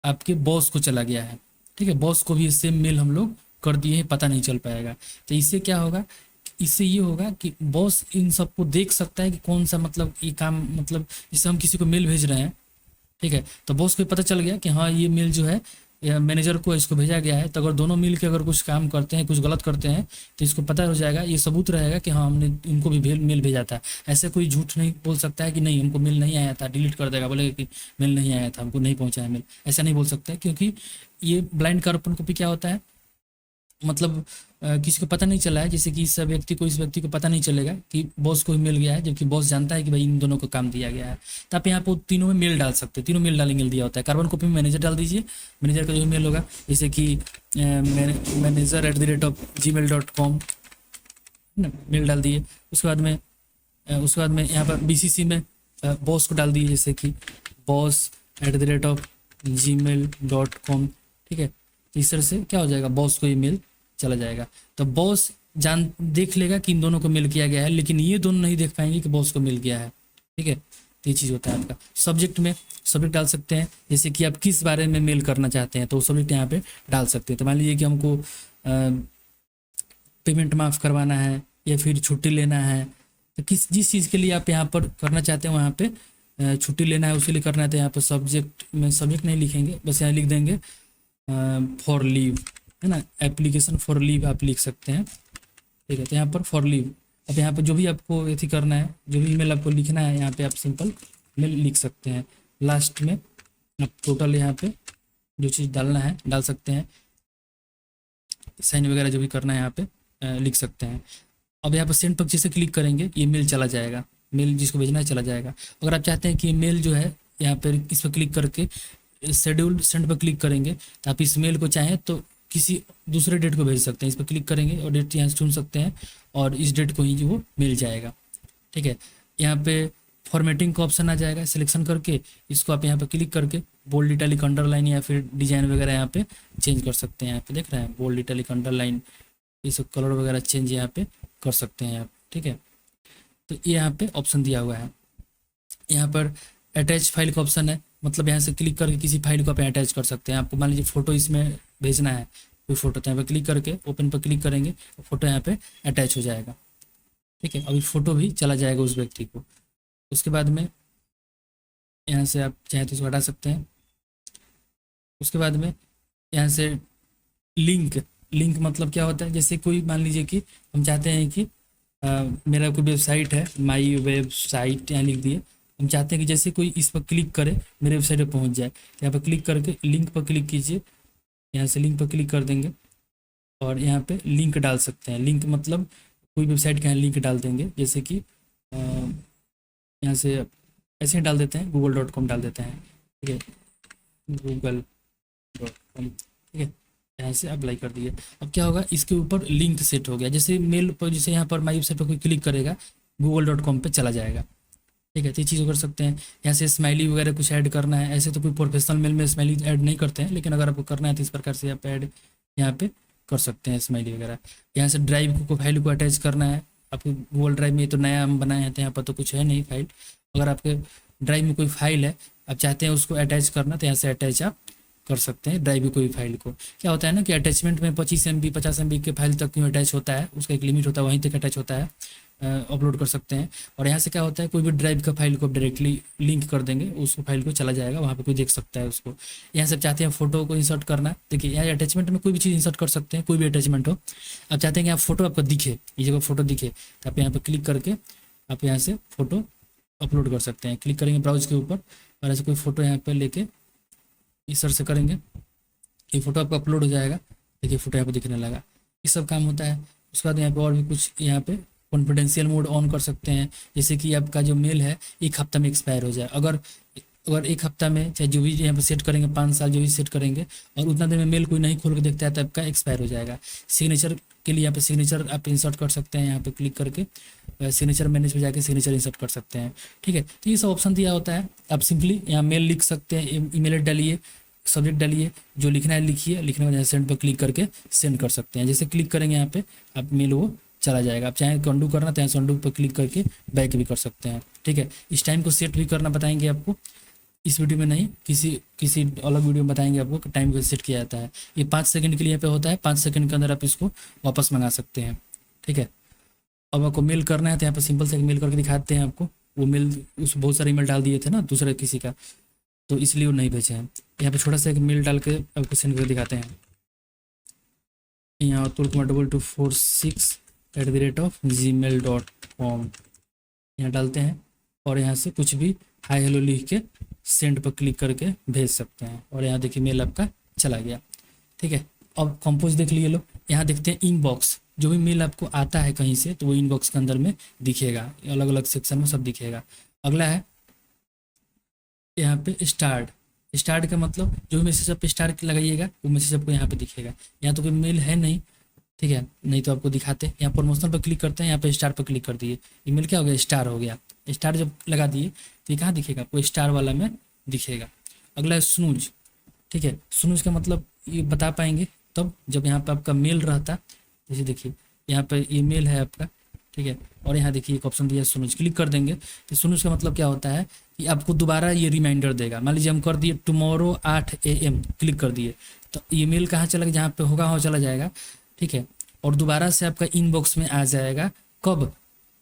आपके बॉस को चला गया है, ठीक है। बॉस को भी सेम मेल हम लोग कर दिए हैं, पता नहीं चल पाएगा। तो इससे क्या होगा, इससे ये होगा कि बॉस इन सबको देख सकता है कि कौन सा मतलब ये काम, मतलब जैसे हम किसी को मेल भेज रहे हैं, ठीक है, तो बॉस को पता चल गया कि हाँ ये मेल जो है मैनेजर को इसको भेजा गया है। तो अगर दोनों मिल के अगर कुछ काम करते हैं, कुछ गलत करते हैं, तो इसको पता हो जाएगा, ये सबूत रहेगा कि हाँ हमने इनको भी मेल भेजा था। ऐसे कोई झूठ नहीं बोल सकता है कि नहीं हमको मेल नहीं आया था, डिलीट कर देगा, बोलेगा कि मेल नहीं आया था, हमको नहीं पहुंचा है मेल। ऐसा नहीं बोल सकता है, क्योंकि ये ब्लाइंड कार्बन कॉपी क्या होता है, मतलब किसी को पता नहीं चला है, जैसे कि इस व्यक्ति को, इस व्यक्ति को पता नहीं चलेगा कि बॉस को ही मिल गया है, जबकि बॉस जानता है कि भाई इन दोनों को काम दिया गया है। तो आप यहाँ पर तीनों में मेल डाल सकते हैं, तीनों मेल डालेंगे दिया होता है। कार्बन कॉपी में मैनेजर डाल दीजिए, मैनेजर का जो मेल होगा, जैसे कि manager@gmail.com मेल डाल दिए। उसके बाद में यहाँ पर बीसीसी में बॉस को डाल दिए, जैसे कि boss@gmail.com, ठीक है। तो इस तरह से क्या हो जाएगा, बॉस को ये मेल चला जाएगा। तो बॉस देख लेगा कि इन दोनों को मेल किया गया है, लेकिन ये दोनों नहीं देख पाएंगे कि बॉस को मेल किया है, ठीक है। तो ये चीज़ होता है आपका। सब्जेक्ट में सब्जेक्ट डाल सकते हैं, जैसे कि आप किस बारे में मेल करना चाहते हैं, तो सब्जेक्ट यहाँ पे डाल सकते हैं। तो मान लीजिए कि हमको पेमेंट माफ़ करवाना है या फिर छुट्टी लेना है, तो जिस चीज़ के लिए आप यहाँ पर करना चाहते हैं वहाँ पे छुट्टी लेना है, उसके लिए करना है, तो यहाँ पर सब्जेक्ट में सब्जेक्ट नहीं लिखेंगे, बस यहाँ लिख देंगे फॉर लीव, है ना। एप्लीकेशन फॉर लीव आप लिख सकते हैं, ठीक है। तो यहाँ पर फॉर लीव, अब यहाँ पर जो भी आपको एथी करना है, जो भी ईमेल आपको लिखना है, यहाँ पे आप सिंपल मेल लिख सकते हैं। लास्ट में आप टोटल यहाँ पे जो चीज़ डालना है डाल सकते हैं, साइन वगैरह जो भी करना है यहाँ पे लिख सकते हैं। अब यहाँ पर सेंड पर जैसे क्लिक करेंगे ये मेल चला जाएगा, मेल जिसको भेजना है चला जाएगा। अगर आप चाहते हैं कि मेल जो है यहाँ पर इस पर क्लिक करके शेड्यूल सेंड पर क्लिक करेंगे, तो आप इस मेल को चाहें तो किसी दूसरे डेट को भेज सकते हैं। इस पर क्लिक करेंगे और डेट यहाँ से चुन सकते हैं और इस डेट को ही जो वो मिल जाएगा, ठीक है। यहाँ पे फॉर्मेटिंग का ऑप्शन आ जाएगा, सिलेक्शन करके इसको आप यहाँ पे क्लिक करके बोल्ड इटैलिक अंडरलाइन या फिर डिजाइन वगैरह यहाँ पे चेंज कर सकते हैं। यहाँ पे देख रहे हैं बोल्ड इटैलिक अंडरलाइन, ये सब कलर वगैरह चेंज यहाँ पे कर सकते हैं आप, ठीक है। तो ये यहाँ पे ऑप्शन दिया हुआ है। यहाँ पर अटैच फाइल का ऑप्शन है, मतलब यहाँ से क्लिक करके किसी फाइल को आप अटैच कर सकते हैं। आपको मान लीजिए फोटो इसमें भेजना है, कोई फोटो, तो यहाँ पे क्लिक करके ओपन पर क्लिक करेंगे, फोटो यहाँ पे अटैच हो जाएगा, ठीक है। अभी फोटो भी चला जाएगा उस व्यक्ति को। उसके बाद में यहाँ से आप चाहे तो इसको हटा सकते हैं। उसके बाद में यहाँ से लिंक मतलब क्या होता है, जैसे कोई मान लीजिए कि हम चाहते हैं कि मेरा कोई वेबसाइट है, माई वेबसाइट यहाँ लिख दिए, हम चाहते हैं कि जैसे कोई इस पर क्लिक करे मेरे वेबसाइट पर पहुँच जाए, तो यहाँ पर क्लिक करके लिंक पर क्लिक कीजिए, यहाँ से लिंक पर क्लिक कर देंगे और यहाँ पे लिंक डाल सकते हैं। लिंक मतलब कोई वेबसाइट का लिंक डाल देंगे, जैसे कि यहाँ से ऐसे ही डाल देते हैं google.com डाल देते हैं, ठीक है, google.com, ठीक है। यहाँ से अप्लाई कर दिए। अब क्या होगा, इसके ऊपर लिंक सेट हो गया, जैसे मेल पर, जैसे यहाँ पर माई वेबसाइट पर कोई क्लिक करेगा google.com पे चला जाएगा, ठीक है। तो ये चीज़ कर सकते हैं। यहाँ से स्माइली वगैरह कुछ ऐड करना है, ऐसे तो कोई प्रोफेशनल मेल में स्माइली ऐड नहीं करते हैं, लेकिन अगर आपको करना है तो इस प्रकार से आप ऐड यहाँ पे कर सकते हैं स्माइली वगैरह। यहाँ से ड्राइव को फाइल को अटैच करना है आपके गूगल ड्राइव में, तो नया हम बनाए हैं तो यहाँ पर तो कुछ है नहीं फाइल। अगर आपके ड्राइव में कोई फाइल है, आप चाहते हैं उसको अटैच करना, तो यहाँ से अटैच आप कर सकते हैं ड्राइव की कोई फाइल को। क्या होता है ना कि अटैचमेंट में 25 MB 50 MB के फाइल तक क्यों अटैच होता है, उसका एक लिमिट होता है, वहीं तक अटैच होता है, अपलोड कर सकते हैं। और यहाँ से क्या होता है, कोई भी ड्राइव का फाइल को आप डायरेक्टली लिंक कर देंगे, उस फाइल को चला जाएगा, वहाँ पे कोई देख सकता है उसको। यहाँ से चाहते हैं फोटो को इंसर्ट करना, देखिए यहाँ अटैचमेंट में कोई भी चीज़ इंसर्ट कर सकते हैं, कोई भी अटैचमेंट हो। आप चाहते हैं कि यहाँ फोटो आपको दिखे, ये जगह फोटो दिखे, तो आप यहाँ पर क्लिक करके आप यहाँ से फोटो अपलोड कर सकते हैं। क्लिक करेंगे ब्राउज के ऊपर और ऐसे कोई फोटो यहाँ पर लेके इंसर्ट से करेंगे, ये फोटो आपको अपलोड हो जाएगा, देखिए फोटो यहाँ पर दिखने लगा। ये सब काम होता है। उसके बाद यहाँ पे और भी कुछ, यहाँ पे कॉन्फिडेंशियल मोड ऑन कर सकते हैं, जैसे कि आपका जो मेल है 1 हफ्ता में एक्सपायर हो जाए। अगर अगर एक हफ्ता में चाहे जो भी यहाँ पे सेट करेंगे 5 साल जो भी सेट करेंगे और उतना देर में मेल कोई नहीं खोल के देखता है तो आपका एक्सपायर हो जाएगा। सिग्नेचर के लिए यहाँ पे सिग्नेचर आप इंसर्ट कर सकते हैं, यहाँ पे क्लिक करके सिग्नेचर मैनेज में जाके सिग्नेचर इंसर्ट कर सकते हैं। ठीक है, तो ये सब ऑप्शन दिया होता है। आप सिंपली यहाँ मेल लिख सकते हैं, ईमेल डालिए, सब्जेक्ट डालिए, जो लिखना है लिखिए, लिखने के बाद सेंड पर क्लिक करके सेंड कर सकते हैं। जैसे क्लिक करेंगे यहाँ पे आप मेल वो चला जाएगा। आप चाहे कंडू करना चाहे संडू पर क्लिक करके बैक भी कर सकते हैं। ठीक है, इस टाइम को सेट भी करना बताएंगे आपको, इस वीडियो में नहीं, किसी किसी अलग वीडियो में बताएंगे आपको कि टाइम को सेट किया जाता है। ये 5 सेकंड के लिए यहाँ पे होता है, 5 सेकंड के अंदर आप इसको वापस मंगा सकते हैं। ठीक है, अब आपको मेल करना है तो यहाँ पे सिंपल से एक मेल करके दिखाते हैं आपको। वो मेल उस बहुत सारे ईमेल डाल दिए थे ना दूसरे किसी का, तो इसलिए वो नहीं भेजे हैं। यहाँ पे छोटा सा एक मेल डाल के आपको सेंड करके दिखाते हैं। यहाँ atul246@gmail.com यहाँ डालते हैं और यहाँ से कुछ भी हाय हेलो लिख के सेंड पर क्लिक करके भेज सकते हैं और यहाँ देखिए मेल आपका चला गया। ठीक है, अब कंपोज देख लिए लोग। यहाँ देखते हैं इनबॉक्स, जो भी मेल आपको आता है कहीं से तो वो इनबॉक्स के अंदर में दिखेगा, अलग अलग सेक्शन में सब दिखेगा। अगला है यहाँ पे स्टार्ट। स्टार्ट का मतलब जो भी मैसेज आप स्टार लगाइएगा वो मैसेज आपको यहाँ पे दिखेगा। यहाँ तो कोई मेल है नहीं, ठीक है, नहीं तो आपको दिखाते। यहाँ प्रमोशनल पर क्लिक करते हैं, यहाँ पे स्टार पर क्लिक कर दिए, ईमेल क्या हो गया, स्टार हो गया। स्टार जब लगा दिए तो ये कहाँ दिखेगा, आपको स्टार वाला में दिखेगा। अगला है स्नूज। ठीक है, स्नूज का मतलब ये बता पाएंगे तब जब यहाँ पे आपका मेल रहता, जैसे देखिए यहाँ पे ईमेल है आपका, ठीक है, और यहाँ देखिए एक ऑप्शन दिया है स्नूज, क्लिक कर देंगे तो स्नूज का मतलब क्या होता है कि आपको दोबारा ये रिमाइंडर देगा। मान लीजिए हम कर दिए टुमारो 8 AM, क्लिक कर दिए तो ईमेल कहाँ चला गया, जहाँ पे होगा वहाँ चला जाएगा। ठीक है, और दोबारा से आपका इनबॉक्स में आ जाएगा कब,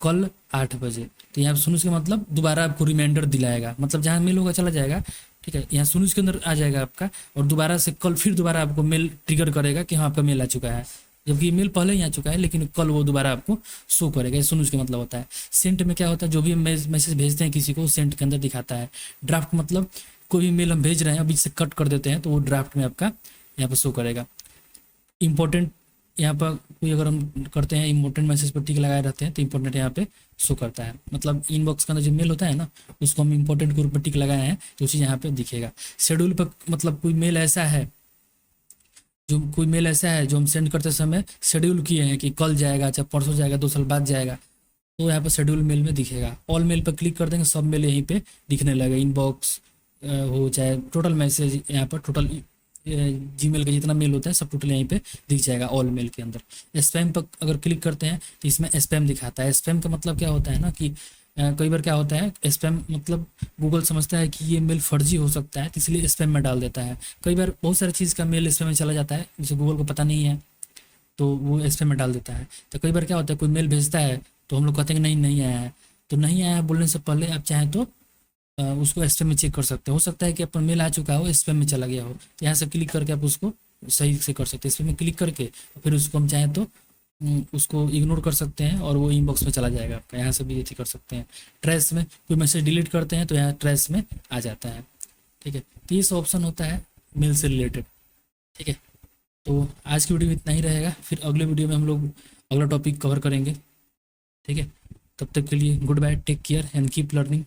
कल 8 बजे। तो यहाँ सुनूस का मतलब दोबारा आपको रिमाइंडर दिलाएगा, मतलब जहाँ मेल होगा चला जाएगा। ठीक है, यहाँ सुनूस के अंदर आ जाएगा आपका और दोबारा से कल फिर दोबारा आपको मेल ट्रिगर करेगा कि हाँ आपका मेल आ चुका है, जबकि ईमेल पहले ही आ चुका है लेकिन कल वो दोबारा आपको शो करेगा। ये सुनूस का मतलब होता है। सेंट में क्या होता है, जो भी हम मैसेज भेजते हैं किसी को सेंट के अंदर दिखाता है। ड्राफ्ट मतलब कोई भी मेल हम भेज रहे हैं अभी से कट कर देते हैं तो वो ड्राफ्ट में आपका यहाँ पर शो करेगा। इम्पोर्टेंट यहाँ पर कोई अगर हम करते हैं इम्पोर्टेंट मैसेज पर टिक लगाए रहते हैं तो इम्पोर्टेंट यहाँ पे शो करता है। मतलब इनबॉक्स के अंदर जो मेल होता है ना उसको हम इम्पोर्टेंट के रूप में टिक लगाए हैं तो उसी यहाँ पे दिखेगा। शेड्यूल पर मतलब कोई मेल ऐसा है जो हम सेंड करते समय शेड्यूल किए हैं कि कल जाएगा, चाहे परसों जाएगा, 2 साल बाद जाएगा, तो यहाँ पर शेड्यूल मेल में दिखेगा। ऑल मेल पर क्लिक कर देंगे, सब मेल यहीं पे दिखने लगेगा। इनबॉक्स हो चाहे टोटल मैसेज, यहाँ पर टोटल जीमेल का जितना मेल होता है सब टोटल यहीं पे दिख जाएगा ऑल मेल के अंदर। स्पैम पर अगर क्लिक करते हैं तो इसमें स्पैम दिखाता है। स्पैम का मतलब क्या होता है ना कि कई बार क्या होता है, स्पैम मतलब गूगल समझता है कि ये मेल फर्जी हो सकता है तो इसलिए स्पैम में डाल देता है। कई बार बहुत सारी चीज़ का मेल स्पैम में चला जाता है जिसे गूगल को पता नहीं है तो वो स्पैम में डाल देता है। तो कई बार क्या होता है कोई मेल भेजता है तो हम लोग कहते हैं कि नहीं आया है, तो नहीं आया है बोलने से पहले आप चाहें तो उसको स्पैम में चेक कर सकते हो सकता है कि अपन मेल आ चुका हो स्पैम में चला गया हो, तो यहाँ से क्लिक करके आप उसको सही से कर सकते हैं। स्पैम में क्लिक करके फिर उसको हम चाहें तो उसको इग्नोर कर सकते हैं और वो इनबॉक्स में चला जाएगा आपका। यहाँ से भी ये कर सकते हैं। ट्रैश में कोई मैसेज डिलीट करते हैं तो यहाँ ट्रैश में आ जाता है। ठीक है, तो ये सब ऑप्शन होता है मेल से रिलेटेड। ठीक है, तो आज की वीडियो में इतना ही रहेगा, फिर अगले वीडियो में हम लोग अगला टॉपिक कवर करेंगे। ठीक है, तब तक के लिए goodbye, take care and keep learning.